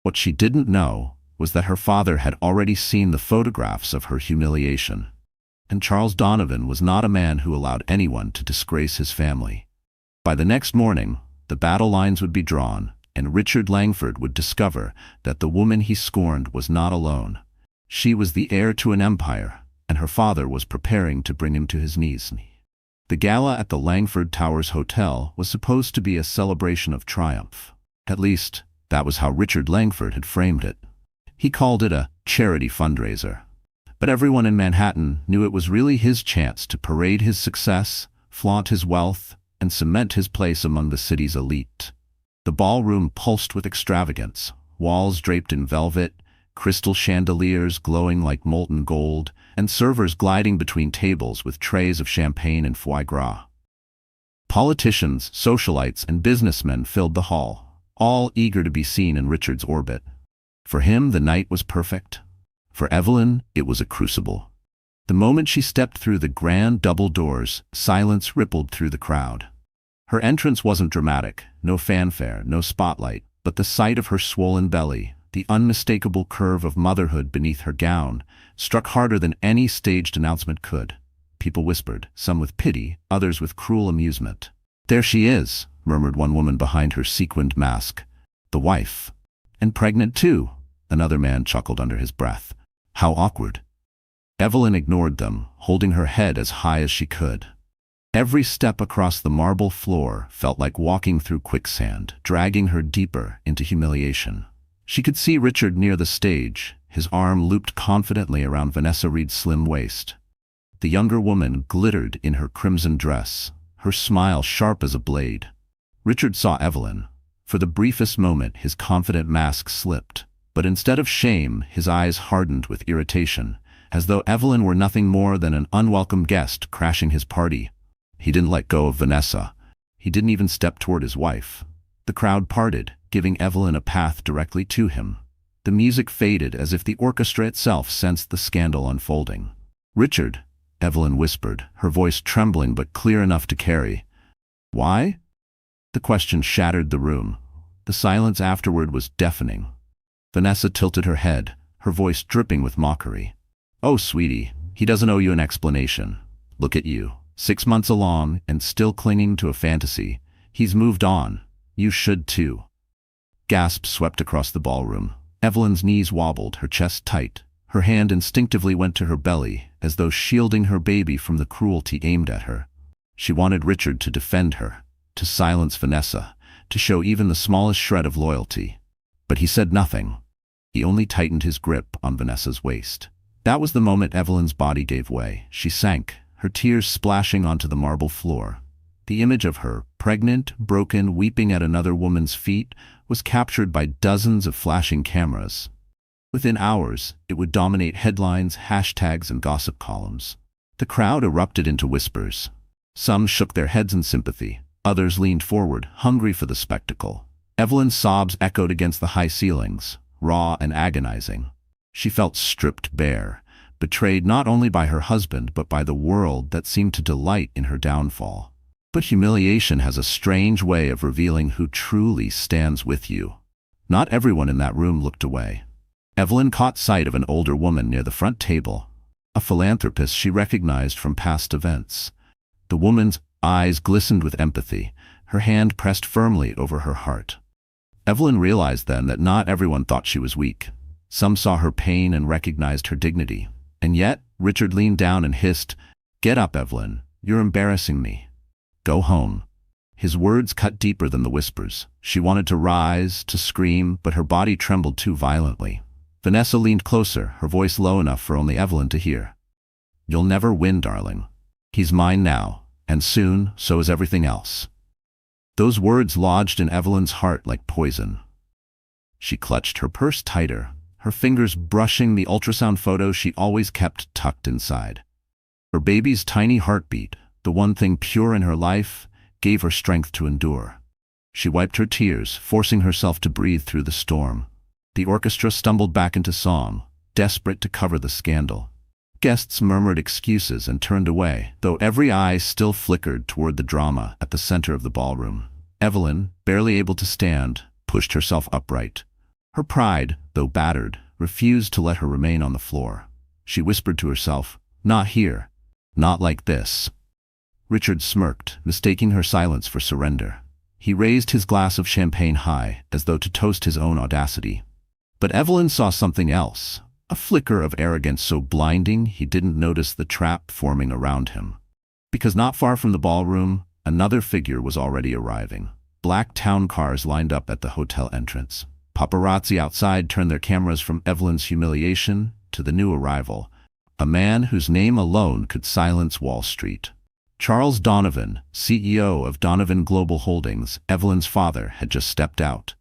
What she didn't know was that her father had already seen the photographs of her humiliation. And Charles Donovan was not a man who allowed anyone to disgrace his family. By the next morning, the battle lines would be drawn, and Richard Langford would discover that the woman he scorned was not alone. She was the heir to an empire, and her father was preparing to bring him to his knees. The gala at the Langford Towers Hotel was supposed to be a celebration of triumph. At least, that was how Richard Langford had framed it. He called it a charity fundraiser. But everyone in Manhattan knew it was really his chance to parade his success, flaunt his wealth, and cement his place among the city's elite. The ballroom pulsed with extravagance, walls draped in velvet, crystal chandeliers glowing like molten gold, and servers gliding between tables with trays of champagne and foie gras. Politicians, socialites, and businessmen filled the hall, all eager to be seen in Richard's orbit. For him, the night was perfect. For Evelyn, it was a crucible. The moment she stepped through the grand double doors, silence rippled through the crowd. Her entrance wasn't dramatic, no fanfare, no spotlight, but the sight of her swollen belly, the unmistakable curve of motherhood beneath her gown, struck harder than any staged announcement could. People whispered, some with pity, others with cruel amusement. "There she is," murmured one woman behind her sequined mask. "The wife. And pregnant too," another man chuckled under his breath. "How awkward." Evelyn ignored them, holding her head as high as she could. Every step across the marble floor felt like walking through quicksand, dragging her deeper into humiliation. She could see Richard near the stage, his arm looped confidently around Vanessa Reed's slim waist. The younger woman glittered in her crimson dress, her smile sharp as a blade. Richard saw Evelyn. For the briefest moment, his confident mask slipped, but instead of shame, his eyes hardened with irritation, as though Evelyn were nothing more than an unwelcome guest crashing his party. He didn't let go of Vanessa. He didn't even step toward his wife. The crowd parted, giving Evelyn a path directly to him. The music faded as if the orchestra itself sensed the scandal unfolding. "Richard," Evelyn whispered, her voice trembling but clear enough to carry. "Why?" The question shattered the room. The silence afterward was deafening. Vanessa tilted her head, her voice dripping with mockery. "Oh, sweetie, he doesn't owe you an explanation. Look at you, 6 months along and still clinging to a fantasy. He's moved on. You should too. Gasps swept across the ballroom. Evelyn's knees wobbled, her chest tight. Her hand instinctively went to her belly, as though shielding her baby from the cruelty aimed at her. She wanted Richard to defend her, to silence Vanessa, to show even the smallest shred of loyalty. But he said nothing. He only tightened his grip on Vanessa's waist. That was the moment Evelyn's body gave way. She sank, her tears splashing onto the marble floor. The image of her, pregnant, broken, weeping at another woman's feet, was captured by dozens of flashing cameras. Within hours, it would dominate headlines, hashtags, and gossip columns. The crowd erupted into whispers. Some shook their heads in sympathy. Others leaned forward, hungry for the spectacle. Evelyn's sobs echoed against the high ceilings, raw and agonizing. She felt stripped bare, betrayed not only by her husband but by the world that seemed to delight in her downfall. But humiliation has a strange way of revealing who truly stands with you. Not everyone in that room looked away. Evelyn caught sight of an older woman near the front table, a philanthropist she recognized from past events. The woman's eyes glistened with empathy, her hand pressed firmly over her heart. Evelyn realized then that not everyone thought she was weak. Some saw her pain and recognized her dignity. And yet, Richard leaned down and hissed, "Get up, Evelyn. You're embarrassing me. Go home." His words cut deeper than the whispers. She wanted to rise, to scream, but her body trembled too violently. Vanessa leaned closer, her voice low enough for only Evelyn to hear. "You'll never win, darling. He's mine now, and soon, so is everything else." Those words lodged in Evelyn's heart like poison. She clutched her purse tighter, her fingers brushing the ultrasound photo she always kept tucked inside. Her baby's tiny heartbeat, the one thing pure in her life, gave her strength to endure. She wiped her tears, forcing herself to breathe through the storm. The orchestra stumbled back into song, desperate to cover the scandal. Guests murmured excuses and turned away, though every eye still flickered toward the drama at the center of the ballroom. Evelyn, barely able to stand, pushed herself upright. Her pride, though battered, refused to let her remain on the floor. She whispered to herself, "Not here. Not like this." Richard smirked, mistaking her silence for surrender. He raised his glass of champagne high, as though to toast his own audacity. But Evelyn saw something else, a flicker of arrogance so blinding he didn't notice the trap forming around him. Because not far from the ballroom, another figure was already arriving. Black town cars lined up at the hotel entrance. Paparazzi outside turned their cameras from Evelyn's humiliation to the new arrival, a man whose name alone could silence Wall Street. Charles Donovan, CEO of Donovan Global Holdings, Evelyn's father, had just stepped out.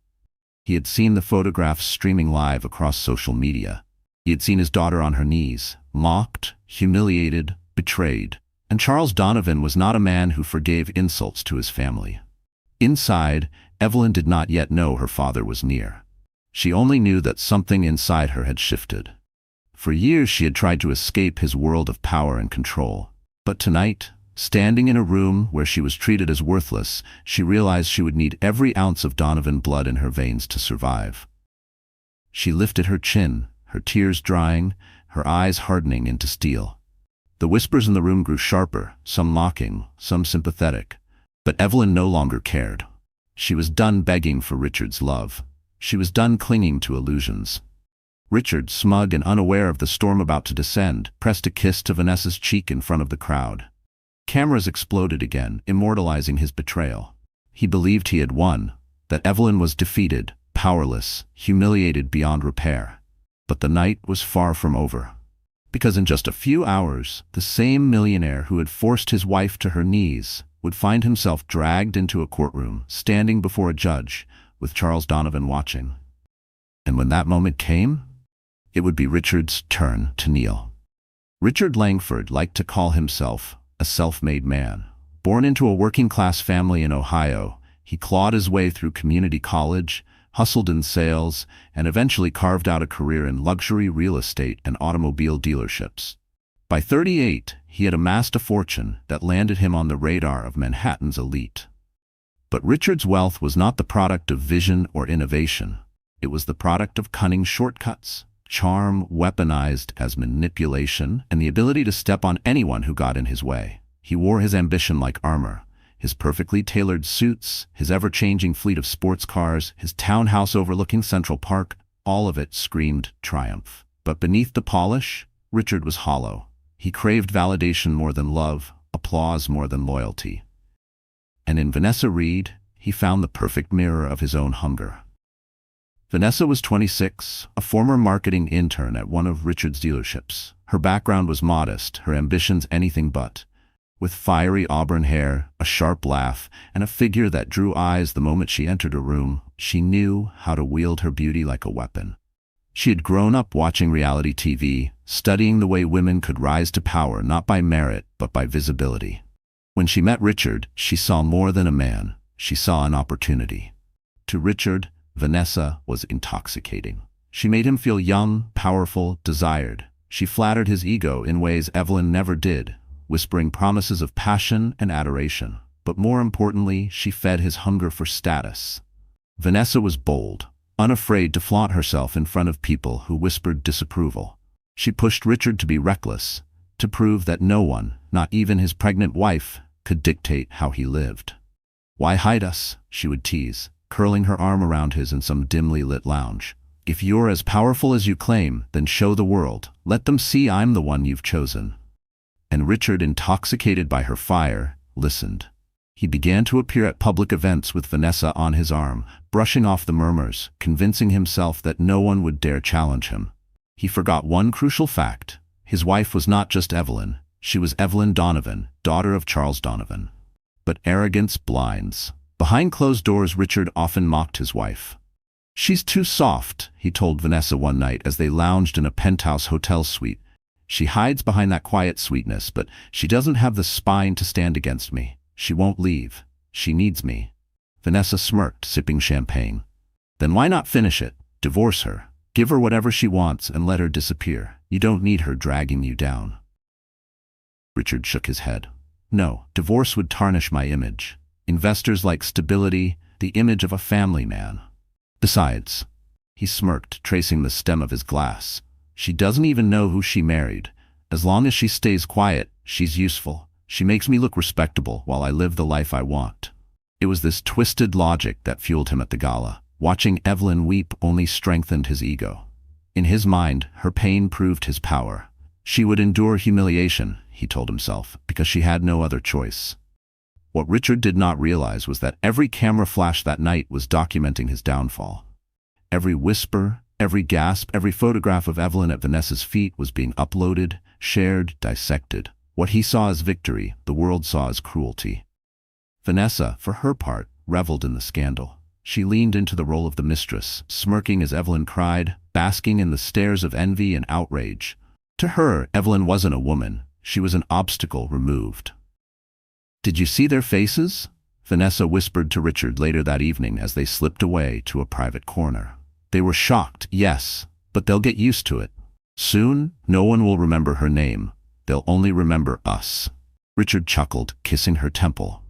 He had seen the photographs streaming live across social media. He had seen his daughter on her knees, mocked, humiliated, betrayed. And Charles Donovan was not a man who forgave insults to his family. Inside, Evelyn did not yet know her father was near. She only knew that something inside her had shifted. For years she had tried to escape his world of power and control. But tonight, standing in a room where she was treated as worthless, she realized she would need every ounce of Donovan blood in her veins to survive. She lifted her chin, her tears drying, her eyes hardening into steel. The whispers in the room grew sharper, some mocking, some sympathetic. But Evelyn no longer cared. She was done begging for Richard's love. She was done clinging to illusions. Richard, smug and unaware of the storm about to descend, pressed a kiss to Vanessa's cheek in front of the crowd. Cameras exploded again, immortalizing his betrayal. He believed he had won, that Evelyn was defeated, powerless, humiliated beyond repair. But the night was far from over. Because in just a few hours, the same millionaire who had forced his wife to her knees would find himself dragged into a courtroom, standing before a judge, with Charles Donovan watching. And when that moment came, it would be Richard's turn to kneel. Richard Langford liked to call himself a self-made man. Born into a working-class family in Ohio, he clawed his way through community college, hustled in sales, and eventually carved out a career in luxury real estate and automobile dealerships. By 38, he had amassed a fortune that landed him on the radar of Manhattan's elite. But Richard's wealth was not the product of vision or innovation. It was the product of cunning shortcuts, charm weaponized as manipulation, and the ability to step on anyone who got in his way. He wore his ambition like armor. His perfectly tailored suits, his ever-changing fleet of sports cars, his townhouse overlooking Central Park, all of it screamed triumph. But beneath the polish, Richard was hollow. He craved validation more than love, applause more than loyalty. And in Vanessa Reed, he found the perfect mirror of his own hunger. Vanessa was 26, a former marketing intern at one of Richard's dealerships. Her background was modest, her ambitions anything but. With fiery auburn hair, a sharp laugh, and a figure that drew eyes the moment she entered a room, she knew how to wield her beauty like a weapon. She had grown up watching reality TV, studying the way women could rise to power not by merit but by visibility. When she met Richard, she saw more than a man. She saw an opportunity. To Richard, Vanessa was intoxicating. She made him feel young, powerful, desired. She flattered his ego in ways Evelyn never did, whispering promises of passion and adoration. But more importantly, she fed his hunger for status. Vanessa was bold, unafraid to flaunt herself in front of people who whispered disapproval. She pushed Richard to be reckless, to prove that no one, not even his pregnant wife, could dictate how he lived. "Why hide us?" she would tease, curling her arm around his in some dimly lit lounge. "If you're as powerful as you claim, then show the world. Let them see I'm the one you've chosen." And Richard, intoxicated by her fire, listened. He began to appear at public events with Vanessa on his arm, brushing off the murmurs, convincing himself that no one would dare challenge him. He forgot one crucial fact. His wife was not just Evelyn. She was Evelyn Donovan, daughter of Charles Donovan. But arrogance blinds. Behind closed doors, Richard often mocked his wife. "She's too soft," he told Vanessa one night as they lounged in a penthouse hotel suite. "She hides behind that quiet sweetness, but she doesn't have the spine to stand against me. She won't leave. She needs me." Vanessa smirked, sipping champagne. "Then why not finish it? Divorce her. Give her whatever she wants and let her disappear. You don't need her dragging you down." Richard shook his head. "No, divorce would tarnish my image. Investors like stability, the image of a family man. Besides," he smirked, tracing the stem of his glass, "she doesn't even know who she married. As long as she stays quiet, she's useful. She makes me look respectable while I live the life I want." It was this twisted logic that fueled him at the gala. Watching Evelyn weep only strengthened his ego. In his mind, her pain proved his power. She would endure humiliation, he told himself, because she had no other choice. What Richard did not realize was that every camera flash that night was documenting his downfall. Every whisper, every gasp, every photograph of Evelyn at Vanessa's feet was being uploaded, shared, dissected. What he saw as victory, the world saw as cruelty. Vanessa, for her part, reveled in the scandal. She leaned into the role of the mistress, smirking as Evelyn cried, basking in the stares of envy and outrage. To her, Evelyn wasn't a woman. She was an obstacle removed. "Did you see their faces?" Vanessa whispered to Richard later that evening as they slipped away to a private corner. "They were shocked, yes, but they'll get used to it. Soon, no one will remember her name. They'll only remember us." Richard chuckled, kissing her temple.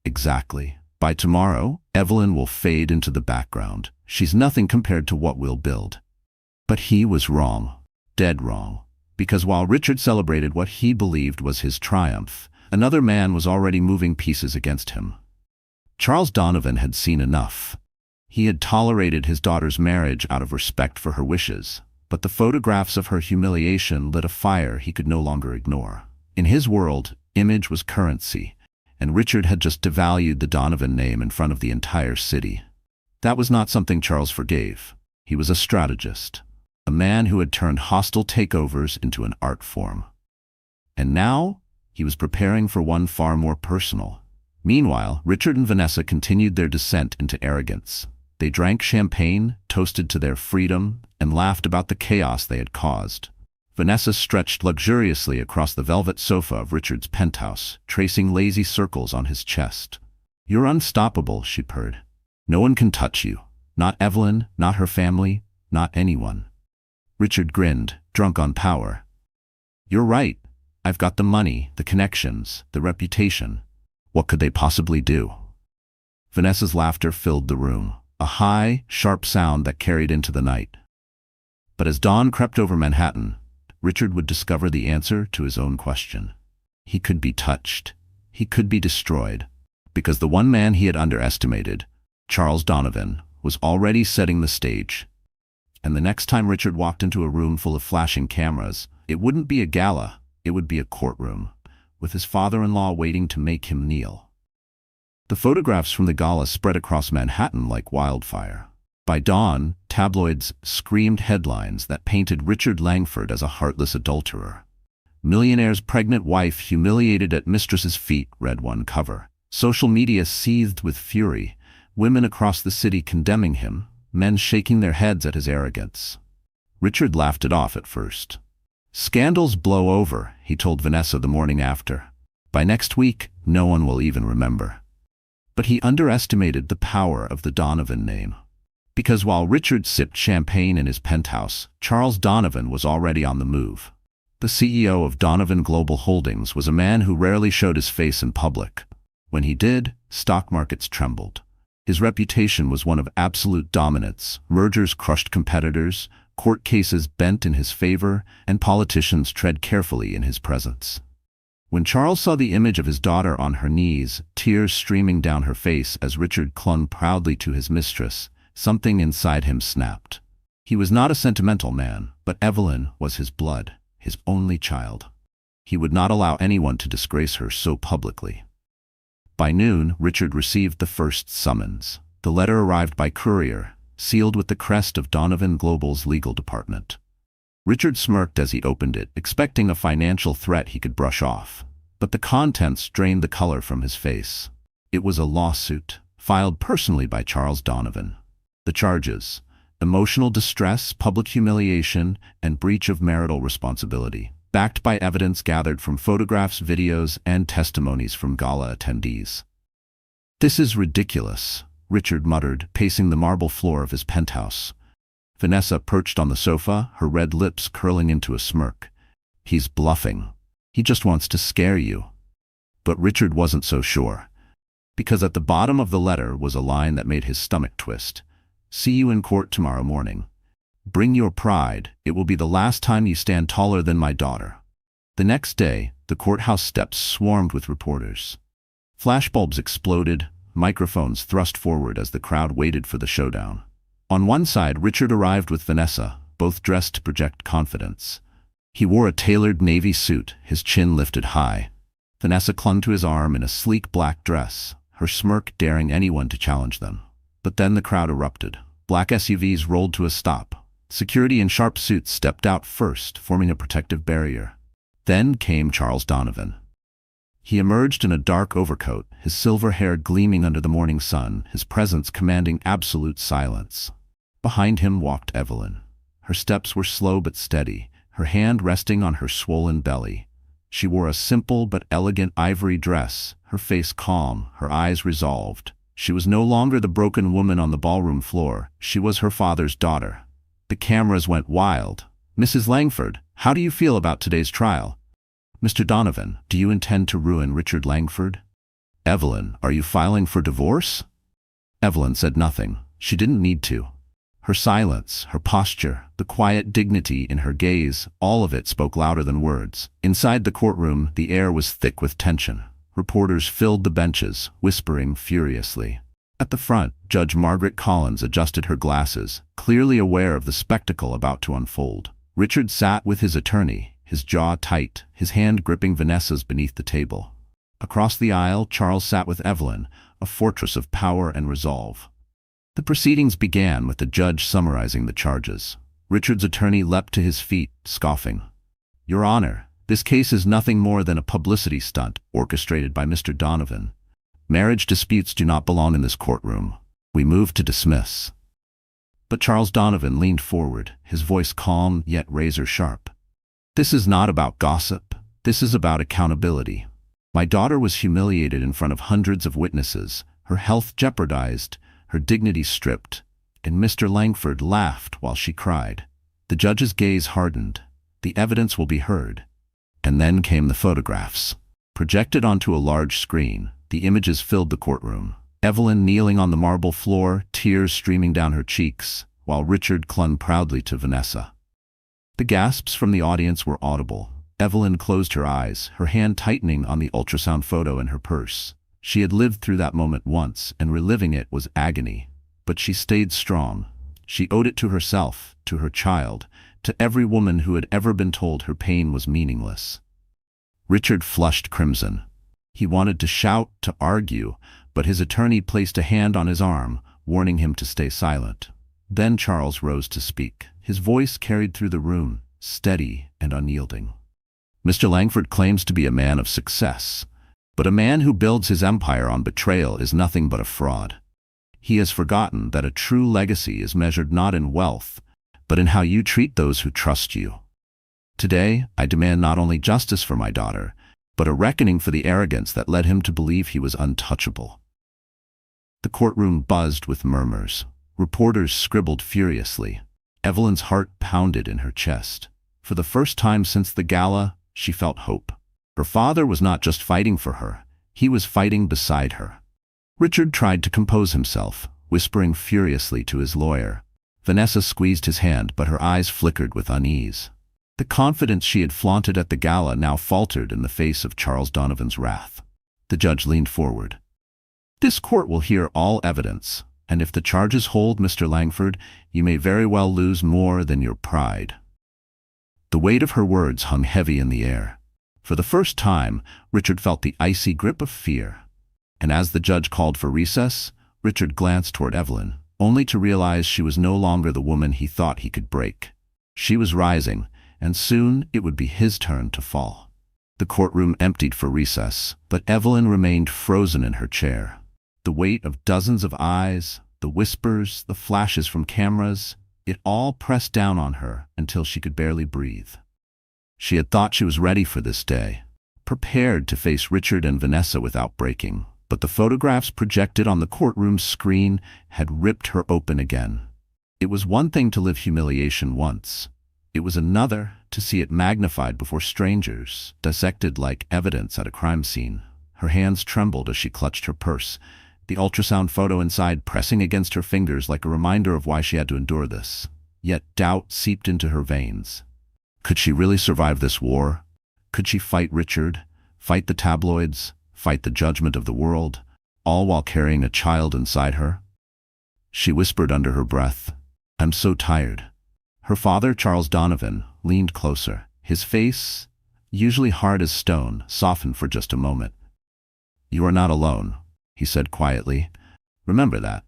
"Exactly. By tomorrow, Evelyn will fade into the background. She's nothing compared to what we'll build." But he was wrong. Dead wrong. Because while Richard celebrated what he believed was his triumph, another man was already moving pieces against him. Charles Donovan had seen enough. He had tolerated his daughter's marriage out of respect for her wishes, but the photographs of her humiliation lit a fire he could no longer ignore. In his world, image was currency, and Richard had just devalued the Donovan name in front of the entire city. That was not something Charles forgave. He was a strategist, a man who had turned hostile takeovers into an art form. And now, he was preparing for one far more personal. Meanwhile, Richard and Vanessa continued their descent into arrogance. They drank champagne, toasted to their freedom, and laughed about the chaos they had caused. Vanessa stretched luxuriously across the velvet sofa of Richard's penthouse, tracing lazy circles on his chest. "You're unstoppable," she purred. "No one can touch you. Not Evelyn, not her family, not anyone." Richard grinned, drunk on power. "You're right. I've got the money, the connections, the reputation. What could they possibly do?" Vanessa's laughter filled the room, a high, sharp sound that carried into the night. But as dawn crept over Manhattan, Richard would discover the answer to his own question. He could be touched. He could be destroyed. Because the one man he had underestimated, Charles Donovan, was already setting the stage. And the next time Richard walked into a room full of flashing cameras, it wouldn't be a gala, it would be a courtroom, with his father-in-law waiting to make him kneel. The photographs from the gala spread across Manhattan like wildfire. By dawn, tabloids screamed headlines that painted Richard Langford as a heartless adulterer. "Millionaire's pregnant wife humiliated at mistress's feet," read one cover. Social media seethed with fury, women across the city condemning him, men shaking their heads at his arrogance. Richard laughed it off at first. "Scandals blow over," he told Vanessa the morning after. "By next week, no one will even remember." But he underestimated the power of the Donovan name. Because while Richard sipped champagne in his penthouse, Charles Donovan was already on the move. The CEO of Donovan Global Holdings was a man who rarely showed his face in public. When he did, stock markets trembled. His reputation was one of absolute dominance. Mergers crushed competitors, court cases bent in his favor, and politicians tread carefully in his presence. When Charles saw the image of his daughter on her knees, tears streaming down her face as Richard clung proudly to his mistress, something inside him snapped. He was not a sentimental man, but Evelyn was his blood, his only child. He would not allow anyone to disgrace her so publicly. By noon, Richard received the first summons. The letter arrived by courier, sealed with the crest of Donovan Global's legal department. Richard smirked as he opened it, expecting a financial threat he could brush off. But the contents drained the color from his face. It was a lawsuit, filed personally by Charles Donovan. The charges: emotional distress, public humiliation, and breach of marital responsibility, backed by evidence gathered from photographs, videos, and testimonies from gala attendees. "This is ridiculous," Richard muttered, pacing the marble floor of his penthouse. Vanessa perched on the sofa, her red lips curling into a smirk. "He's bluffing. He just wants to scare you." But Richard wasn't so sure. Because at the bottom of the letter was a line that made his stomach twist. "See you in court tomorrow morning. Bring your pride. It will be the last time you stand taller than my daughter." The next day, the courthouse steps swarmed with reporters. Flashbulbs exploded, microphones thrust forward as the crowd waited for the showdown. On one side, Richard arrived with Vanessa, both dressed to project confidence. He wore a tailored navy suit, his chin lifted high. Vanessa clung to his arm in a sleek black dress, her smirk daring anyone to challenge them. But then the crowd erupted. Black SUVs rolled to a stop. Security in sharp suits stepped out first, forming a protective barrier. Then came Charles Donovan. He emerged in a dark overcoat, his silver hair gleaming under the morning sun, his presence commanding absolute silence. Behind him walked Evelyn. Her steps were slow but steady, her hand resting on her swollen belly. She wore a simple but elegant ivory dress, her face calm, her eyes resolved. She was no longer the broken woman on the ballroom floor. She was her father's daughter. The cameras went wild. "Mrs. Langford, how do you feel about today's trial?" "Mr. Donovan, do you intend to ruin Richard Langford?" "Evelyn, are you filing for divorce?" Evelyn said nothing. She didn't need to. Her silence, her posture, the quiet dignity in her gaze, all of it spoke louder than words. Inside the courtroom, the air was thick with tension. Reporters filled the benches, whispering furiously. At the front, Judge Margaret Collins adjusted her glasses, clearly aware of the spectacle about to unfold. Richard sat with his attorney, his jaw tight, his hand gripping Vanessa's beneath the table. Across the aisle, Charles sat with Evelyn, a fortress of power and resolve. The proceedings began with the judge summarizing the charges. Richard's attorney leapt to his feet, scoffing. "Your Honor, this case is nothing more than a publicity stunt orchestrated by Mr. Donovan. Marriage disputes do not belong in this courtroom. We move to dismiss." But Charles Donovan leaned forward, his voice calm yet razor-sharp. "This is not about gossip. This is about accountability. My daughter was humiliated in front of hundreds of witnesses, her health jeopardized, her dignity stripped, and Mr. Langford laughed while she cried." The judge's gaze hardened. The evidence will be heard. And then came the photographs. Projected onto a large screen, the images filled the courtroom. Evelyn kneeling on the marble floor, tears streaming down her cheeks, while Richard clung proudly to Vanessa. The gasps from the audience were audible. Evelyn closed her eyes, her hand tightening on the ultrasound photo in her purse. She had lived through that moment once, and reliving it was agony. But she stayed strong. She owed it to herself, to her child, to every woman who had ever been told her pain was meaningless. Richard flushed crimson. He wanted to shout, to argue, but his attorney placed a hand on his arm, warning him to stay silent. Then Charles rose to speak. His voice carried through the room, steady and unyielding. Mr. Langford claims to be a man of success, but a man who builds his empire on betrayal is nothing but a fraud. He has forgotten that a true legacy is measured not in wealth, but in how you treat those who trust you. Today, I demand not only justice for my daughter, but a reckoning for the arrogance that led him to believe he was untouchable. The courtroom buzzed with murmurs. Reporters scribbled furiously. Evelyn's heart pounded in her chest. For the first time since the gala, she felt hope. Her father was not just fighting for her, he was fighting beside her. Richard tried to compose himself, whispering furiously to his lawyer. Vanessa squeezed his hand, but her eyes flickered with unease. The confidence she had flaunted at the gala now faltered in the face of Charles Donovan's wrath. The judge leaned forward. "This court will hear all evidence, and if the charges hold, Mr. Langford, you may very well lose more than your pride." The weight of her words hung heavy in the air. For the first time, Richard felt the icy grip of fear. And as the judge called for recess, Richard glanced toward Evelyn, only to realize she was no longer the woman he thought he could break. She was rising, and soon it would be his turn to fall. The courtroom emptied for recess, but Evelyn remained frozen in her chair. The weight of dozens of eyes, the whispers, the flashes from cameras, it all pressed down on her until she could barely breathe. She had thought she was ready for this day, prepared to face Richard and Vanessa without breaking, but the photographs projected on the courtroom screen had ripped her open again. It was one thing to live humiliation once. It was another to see it magnified before strangers, dissected like evidence at a crime scene. Her hands trembled as she clutched her purse, the ultrasound photo inside pressing against her fingers like a reminder of why she had to endure this. Yet doubt seeped into her veins. Could she really survive this war? Could she fight Richard, fight the tabloids, fight the judgment of the world, all while carrying a child inside her? She whispered under her breath, "I'm so tired." Her father, Charles Donovan, leaned closer. His face, usually hard as stone, softened for just a moment. "You are not alone," he said quietly. "Remember that."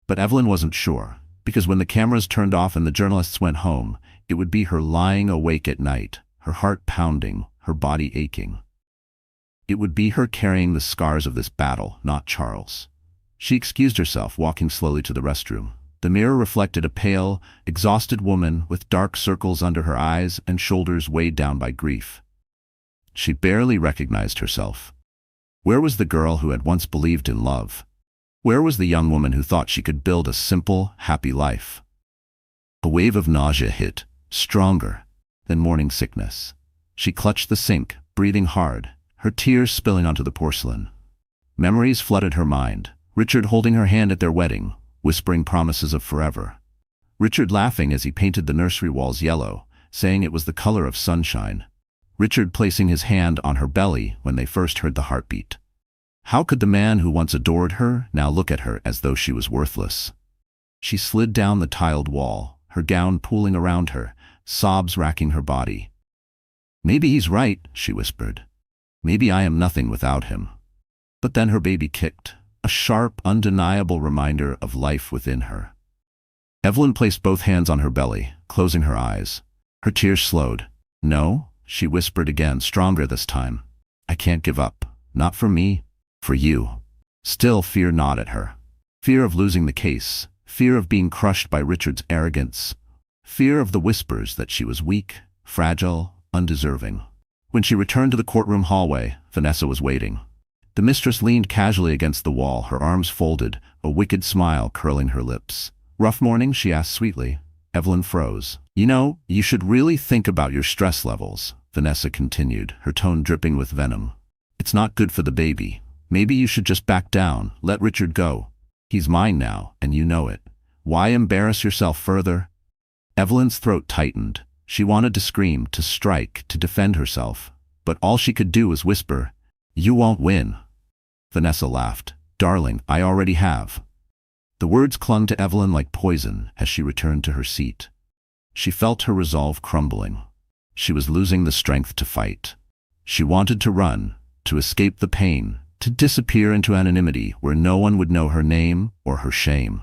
But Evelyn wasn't sure, because when the cameras turned off and the journalists went home, it would be her lying awake at night, her heart pounding, her body aching. It would be her carrying the scars of this battle, not Charles. She excused herself, walking slowly to the restroom. The mirror reflected a pale, exhausted woman with dark circles under her eyes and shoulders weighed down by grief. She barely recognized herself. Where was the girl who had once believed in love? Where was the young woman who thought she could build a simple, happy life? A wave of nausea hit, stronger than morning sickness. She clutched the sink, breathing hard, her tears spilling onto the porcelain. Memories flooded her mind. Richard holding her hand at their wedding, whispering promises of forever. Richard laughing as he painted the nursery walls yellow, saying it was the color of sunshine. Richard placing his hand on her belly when they first heard the heartbeat. How could the man who once adored her now look at her as though she was worthless? She slid down the tiled wall, her gown pooling around her, sobs racking her body. "Maybe he's right," she whispered. "Maybe I am nothing without him." But then her baby kicked, a sharp, undeniable reminder of life within her. Evelyn placed both hands on her belly, closing her eyes. Her tears slowed. "No," she whispered again, stronger this time. "I can't give up. Not for me. For you." Still fear gnawed at her. Fear of losing the case. Fear of being crushed by Richard's arrogance. Fear of the whispers that she was weak, fragile, undeserving. When she returned to the courtroom hallway, Vanessa was waiting. The mistress leaned casually against the wall, her arms folded, a wicked smile curling her lips. "Rough morning?" she asked sweetly. Evelyn froze. "You know, you should really think about your stress levels," Vanessa continued, her tone dripping with venom. "It's not good for the baby. Maybe you should just back down, let Richard go. He's mine now, and you know it. Why embarrass yourself further?" Evelyn's throat tightened. She wanted to scream, to strike, to defend herself, but all she could do was whisper, "You won't win." Vanessa laughed. "Darling, I already have." The words clung to Evelyn like poison as she returned to her seat. She felt her resolve crumbling. She was losing the strength to fight. She wanted to run, to escape the pain, to disappear into anonymity where no one would know her name or her shame.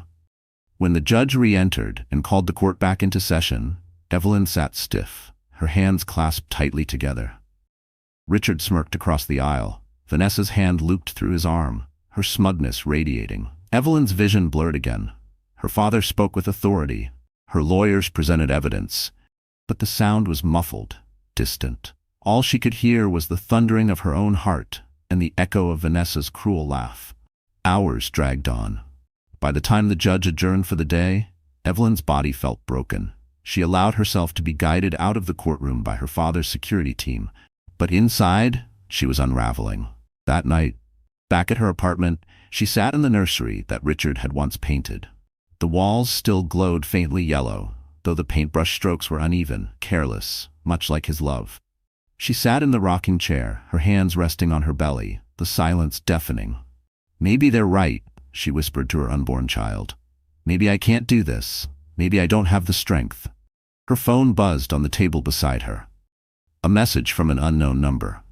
When the judge re-entered and called the court back into session, Evelyn sat stiff, her hands clasped tightly together. Richard smirked across the aisle. Vanessa's hand looped through his arm, her smugness radiating. Evelyn's vision blurred again. Her father spoke with authority. Her lawyers presented evidence. But the sound was muffled, distant. All she could hear was the thundering of her own heart and the echo of Vanessa's cruel laugh. Hours dragged on. By the time the judge adjourned for the day, Evelyn's body felt broken. She allowed herself to be guided out of the courtroom by her father's security team, but inside, she was unraveling. That night, back at her apartment, she sat in the nursery that Richard had once painted. The walls still glowed faintly yellow, though the paintbrush strokes were uneven, careless, much like his love. She sat in the rocking chair, her hands resting on her belly, the silence deafening. "Maybe they're right," she whispered to her unborn child. "Maybe I can't do this. Maybe I don't have the strength." Her phone buzzed on the table beside her. A message from an unknown number.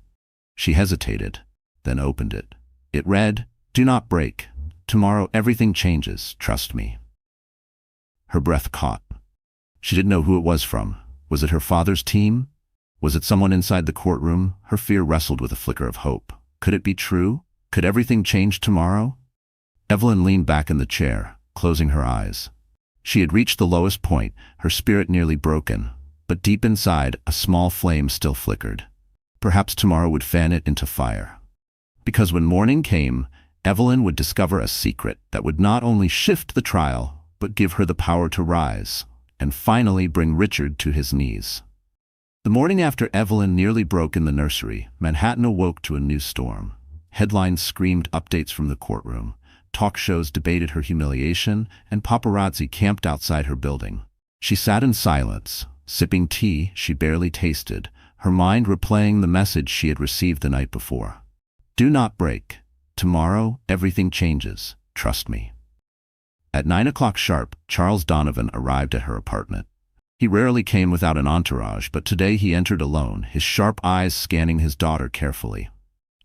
She hesitated, then opened it. It read, "Do not break. Tomorrow everything changes, trust me." Her breath caught. She didn't know who it was from. Was it her father's team? Was it someone inside the courtroom? Her fear wrestled with a flicker of hope. Could it be true? Could everything change tomorrow? Evelyn leaned back in the chair, closing her eyes. She had reached the lowest point, her spirit nearly broken, but deep inside, a small flame still flickered. Perhaps tomorrow would fan it into fire. Because when morning came, Evelyn would discover a secret that would not only shift the trial, but give her the power to rise, and finally bring Richard to his knees. The morning after Evelyn nearly broke in the nursery, Manhattan awoke to a new storm. Headlines screamed updates from the courtroom. Talk shows debated her humiliation, and paparazzi camped outside her building. She sat in silence, sipping tea she barely tasted, her mind replaying the message she had received the night before. "Do not break. Tomorrow, everything changes. Trust me." At 9 o'clock sharp, Charles Donovan arrived at her apartment. He rarely came without an entourage, but today he entered alone, his sharp eyes scanning his daughter carefully.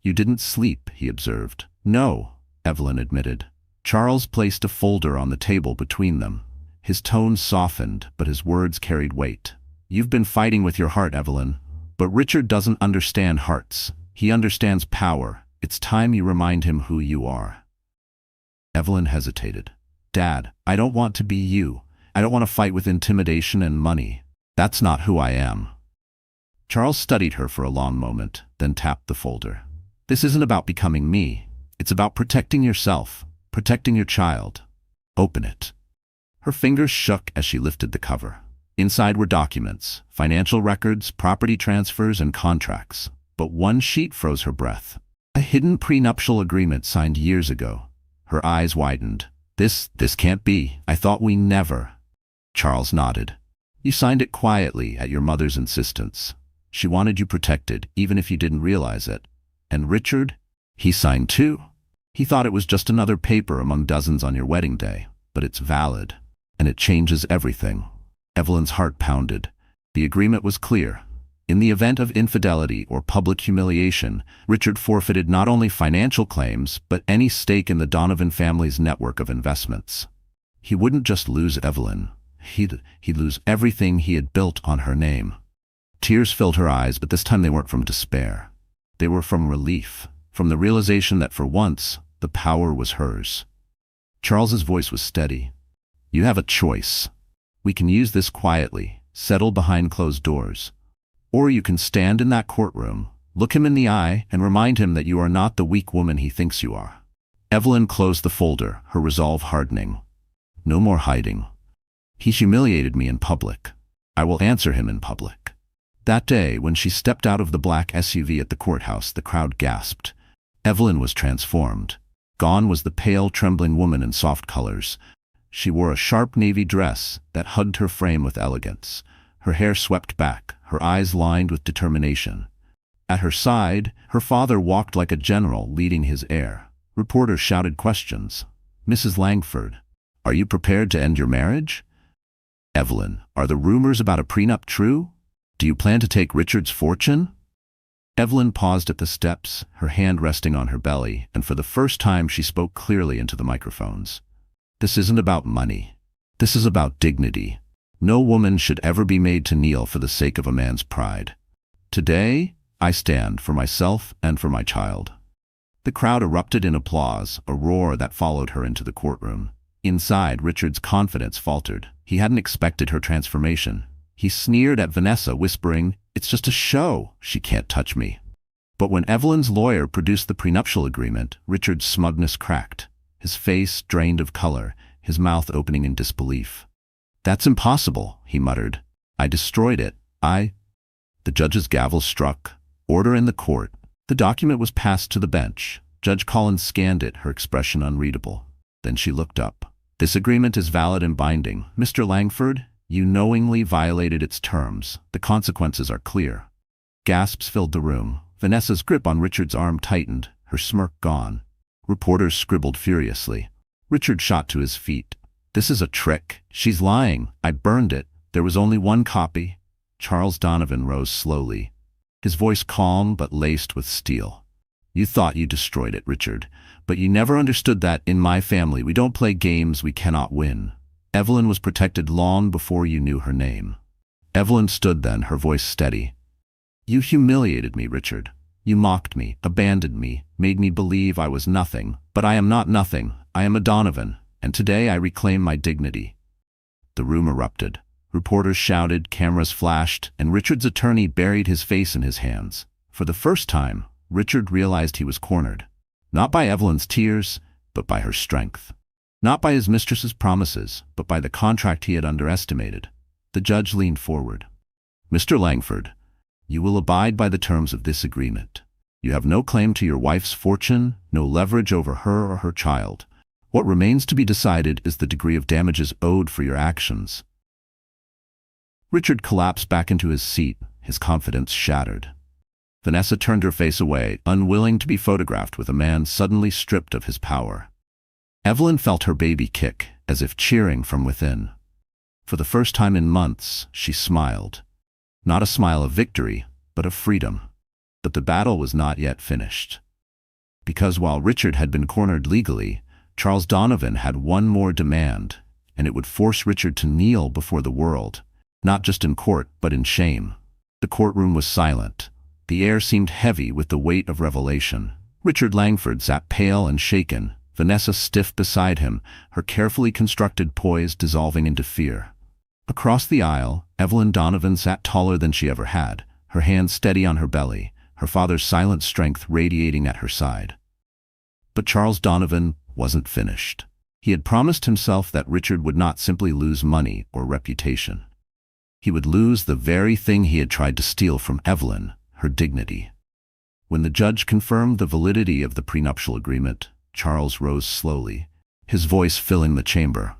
"You didn't sleep," he observed. "No," Evelyn admitted. Charles placed a folder on the table between them. His tone softened, but his words carried weight. "You've been fighting with your heart, Evelyn. But Richard doesn't understand hearts. He understands power. It's time you remind him who you are." Evelyn hesitated. "Dad, I don't want to be you. I don't want to fight with intimidation and money. That's not who I am." Charles studied her for a long moment, then tapped the folder. "This isn't about becoming me. It's about protecting yourself, protecting your child. Open it." Her fingers shook as she lifted the cover. Inside were documents, financial records, property transfers, and contracts. But one sheet froze her breath. A hidden prenuptial agreement signed years ago. Her eyes widened. This can't be. I thought we never." Charles nodded. "You signed it quietly at your mother's insistence. She wanted you protected, even if you didn't realize it. And Richard? He signed too. He thought it was just another paper among dozens on your wedding day. But it's valid. And it changes everything." Evelyn's heart pounded. The agreement was clear. In the event of infidelity or public humiliation, Richard forfeited not only financial claims, but any stake in the Donovan family's network of investments. He wouldn't just lose Evelyn. He'd lose everything he had built on her name. Tears filled her eyes, but this time they weren't from despair. They were from relief, from the realization that for once, the power was hers. Charles's voice was steady. "You have a choice. We can use this quietly, settle behind closed doors. Or you can stand in that courtroom, look him in the eye, and remind him that you are not the weak woman he thinks you are." Evelyn closed the folder, her resolve hardening. "No more hiding. He humiliated me in public. I will answer him in public." That day, when she stepped out of the black SUV at the courthouse, the crowd gasped. Evelyn was transformed. Gone was the pale, trembling woman in soft colors. She wore a sharp navy dress that hugged her frame with elegance. her hair swept back, her eyes lined with determination. At her side, her father walked like a general leading his heir. Reporters shouted questions. "Mrs. Langford, are you prepared to end your marriage?" "Evelyn, are the rumors about a prenup true? Do you plan to take Richard's fortune?" Evelyn paused at the steps, her hand resting on her belly, and for the first time she spoke clearly into the microphones. "This isn't about money. This is about dignity. No woman should ever be made to kneel for the sake of a man's pride. Today, I stand for myself and for my child." The crowd erupted in applause, a roar that followed her into the courtroom. Inside, Richard's confidence faltered. He hadn't expected her transformation. He sneered at Vanessa, whispering, "It's just a show. She can't touch me." But when Evelyn's lawyer produced the prenuptial agreement, Richard's smugness cracked. His face drained of color, his mouth opening in disbelief. "That's impossible," he muttered. "I destroyed it. The judge's gavel struck. Order in the court. The document was passed to the bench. Judge Collins scanned it, her expression unreadable. Then she looked up. "This agreement is valid and binding. Mr. Langford, you knowingly violated its terms. The consequences are clear." Gasps filled the room. Vanessa's grip on Richard's arm tightened, her smirk gone. Reporters scribbled furiously. Richard shot to his feet. "This is a trick. She's lying. I burned it. There was only one copy." Charles Donovan rose slowly, his voice calm but laced with steel. "You thought you destroyed it, Richard, but you never understood that in my family we don't play games we cannot win. Evelyn was protected long before you knew her name." Evelyn stood then, her voice steady. "You humiliated me, Richard. You mocked me, abandoned me, made me believe I was nothing. But I am not nothing. I am a Donovan, and today I reclaim my dignity." The room erupted. Reporters shouted, cameras flashed, and Richard's attorney buried his face in his hands. For the first time, Richard realized he was cornered. Not by Evelyn's tears, but by her strength. Not by his mistress's promises, but by the contract he had underestimated. The judge leaned forward. "Mr. Langford, you will abide by the terms of this agreement. You have no claim to your wife's fortune, no leverage over her or her child. What remains to be decided is the degree of damages owed for your actions." Richard collapsed back into his seat, his confidence shattered. Vanessa turned her face away, unwilling to be photographed with a man suddenly stripped of his power. Evelyn felt her baby kick, as if cheering from within. For the first time in months, she smiled. Not a smile of victory, but of freedom. But the battle was not yet finished. Because while Richard had been cornered legally, Charles Donovan had one more demand, and it would force Richard to kneel before the world, not just in court, but in shame. The courtroom was silent. The air seemed heavy with the weight of revelation. Richard Langford sat pale and shaken, Vanessa stiff beside him, her carefully constructed poise dissolving into fear. Across the aisle, Evelyn Donovan sat taller than she ever had, her hands steady on her belly, her father's silent strength radiating at her side. But Charles Donovan wasn't finished. He had promised himself that Richard would not simply lose money or reputation. He would lose the very thing he had tried to steal from Evelyn, her dignity. When the judge confirmed the validity of the prenuptial agreement, Charles rose slowly, his voice filling the chamber.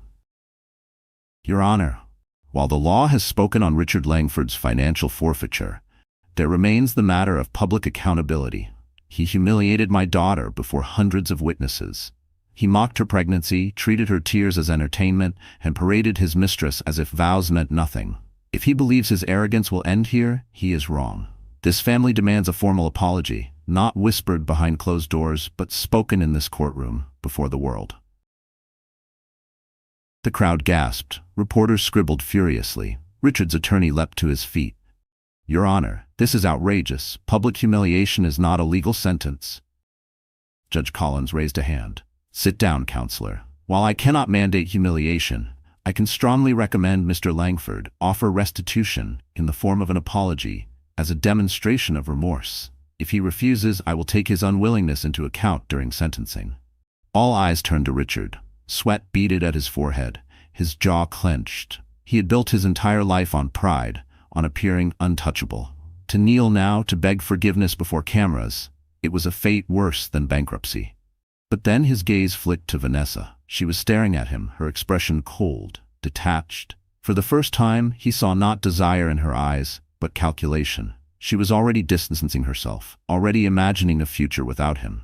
"Your Honor, while the law has spoken on Richard Langford's financial forfeiture, there remains the matter of public accountability. He humiliated my daughter before hundreds of witnesses. He mocked her pregnancy, treated her tears as entertainment, and paraded his mistress as if vows meant nothing. If he believes his arrogance will end here, he is wrong. This family demands a formal apology, not whispered behind closed doors, but spoken in this courtroom, before the world." The crowd gasped. Reporters scribbled furiously. Richard's attorney leapt to his feet. "Your Honor, this is outrageous. Public humiliation is not a legal sentence." Judge Collins raised a hand. "Sit down, counselor. While I cannot mandate humiliation, I can strongly recommend Mr. Langford offer restitution in the form of an apology as a demonstration of remorse. If he refuses, I will take his unwillingness into account during sentencing." All eyes turned to Richard. Sweat beaded at his forehead, his jaw clenched. He had built his entire life on pride, on appearing untouchable. To kneel now, to beg forgiveness before cameras, it was a fate worse than bankruptcy. But then his gaze flicked to Vanessa. She was staring at him, her expression cold, detached, For the first time, he saw not desire in her eyes, but calculation. She was already distancing herself, already imagining a future without him.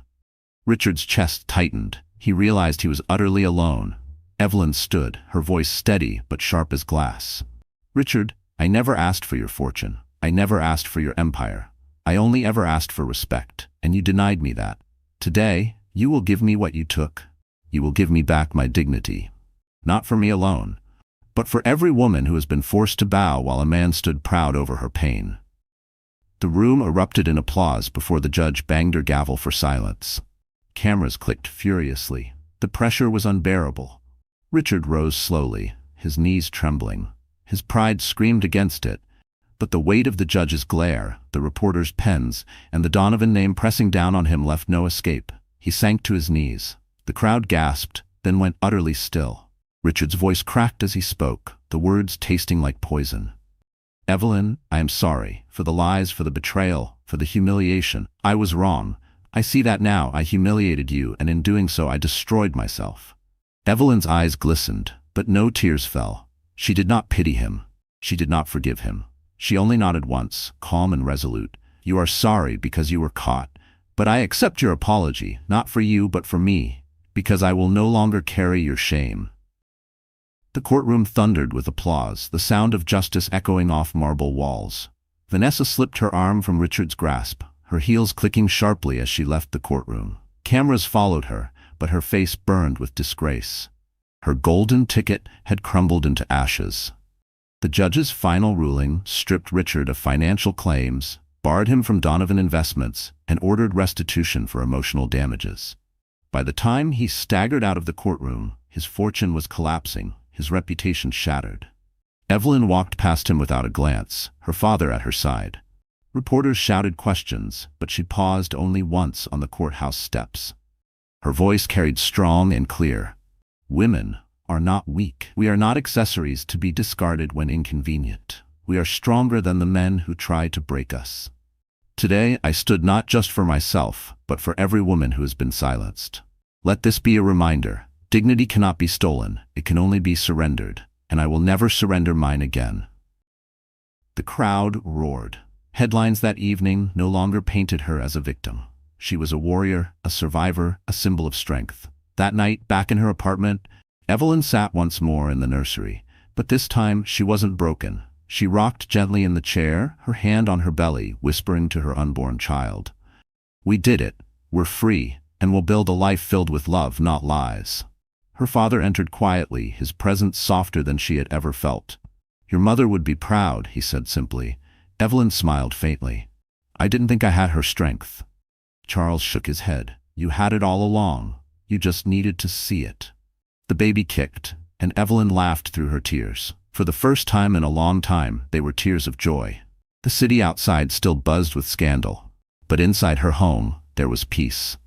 Richard's chest tightened. He realized he was utterly alone. Evelyn stood, her voice steady but sharp as glass. "Richard, I never asked for your fortune. I never asked for your empire. I only ever asked for respect, and you denied me that. Today, you will give me what you took. You will give me back my dignity. Not for me alone, but for every woman who has been forced to bow while a man stood proud over her pain." The room erupted in applause before the judge banged her gavel for silence. Cameras clicked furiously. The pressure was unbearable. Richard rose slowly, his knees trembling. His pride screamed against it, but the weight of the judge's glare, the reporters' pens, and the Donovan name pressing down on him left no escape. He sank to his knees. The crowd gasped, then went utterly still. Richard's voice cracked as he spoke, the words tasting like poison. "Evelyn, I am sorry, for the lies, for the betrayal, for the humiliation. I was wrong. I see that now. I humiliated you, and in doing so I destroyed myself." Evelyn's eyes glistened, but no tears fell. She did not pity him. She did not forgive him. She only nodded once, calm and resolute. "You are sorry because you were caught, but I accept your apology, not for you but for me, because I will no longer carry your shame." The courtroom thundered with applause, the sound of justice echoing off marble walls. Vanessa slipped her arm from Richard's grasp, her heels clicking sharply as she left the courtroom. Cameras followed her, but her face burned with disgrace. Her golden ticket had crumbled into ashes. The judge's final ruling stripped Richard of financial claims, barred him from Donovan investments, and ordered restitution for emotional damages. By the time he staggered out of the courtroom, his fortune was collapsing, his reputation shattered. Evelyn walked past him without a glance, her father at her side. Reporters shouted questions, but she paused only once on the courthouse steps. Her voice carried strong and clear. "Women are not weak. We are not accessories to be discarded when inconvenient. We are stronger than the men who try to break us. Today I stood not just for myself, but for every woman who has been silenced. Let this be a reminder. Dignity cannot be stolen, it can only be surrendered, and I will never surrender mine again." The crowd roared. Headlines that evening no longer painted her as a victim. She was a warrior, a survivor, a symbol of strength. That night, back in her apartment, Evelyn sat once more in the nursery, but this time she wasn't broken. She rocked gently in the chair, her hand on her belly, whispering to her unborn child. "We did it. We're free, and we'll build a life filled with love, not lies." Her father entered quietly, his presence softer than she had ever felt. "Your mother would be proud," he said simply. Evelyn smiled faintly. "I didn't think I had her strength." Charles shook his head. "You had it all along. You just needed to see it." The baby kicked, and Evelyn laughed through her tears. For the first time in a long time, they were tears of joy. The city outside still buzzed with scandal, but inside her home, there was peace.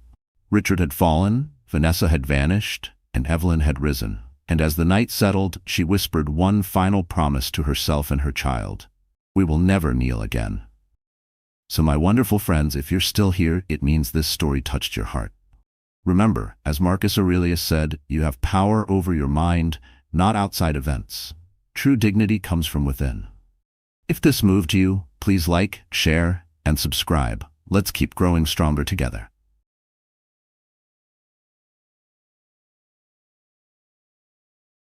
Richard had fallen, Vanessa had vanished, and Evelyn had risen. And as the night settled, she whispered one final promise to herself and her child. "We will never kneel again." So my wonderful friends, if you're still here, it means this story touched your heart. Remember, as Marcus Aurelius said, you have power over your mind, not outside events. True dignity comes from within. If this moved you, please like, share, and subscribe. Let's keep growing stronger together.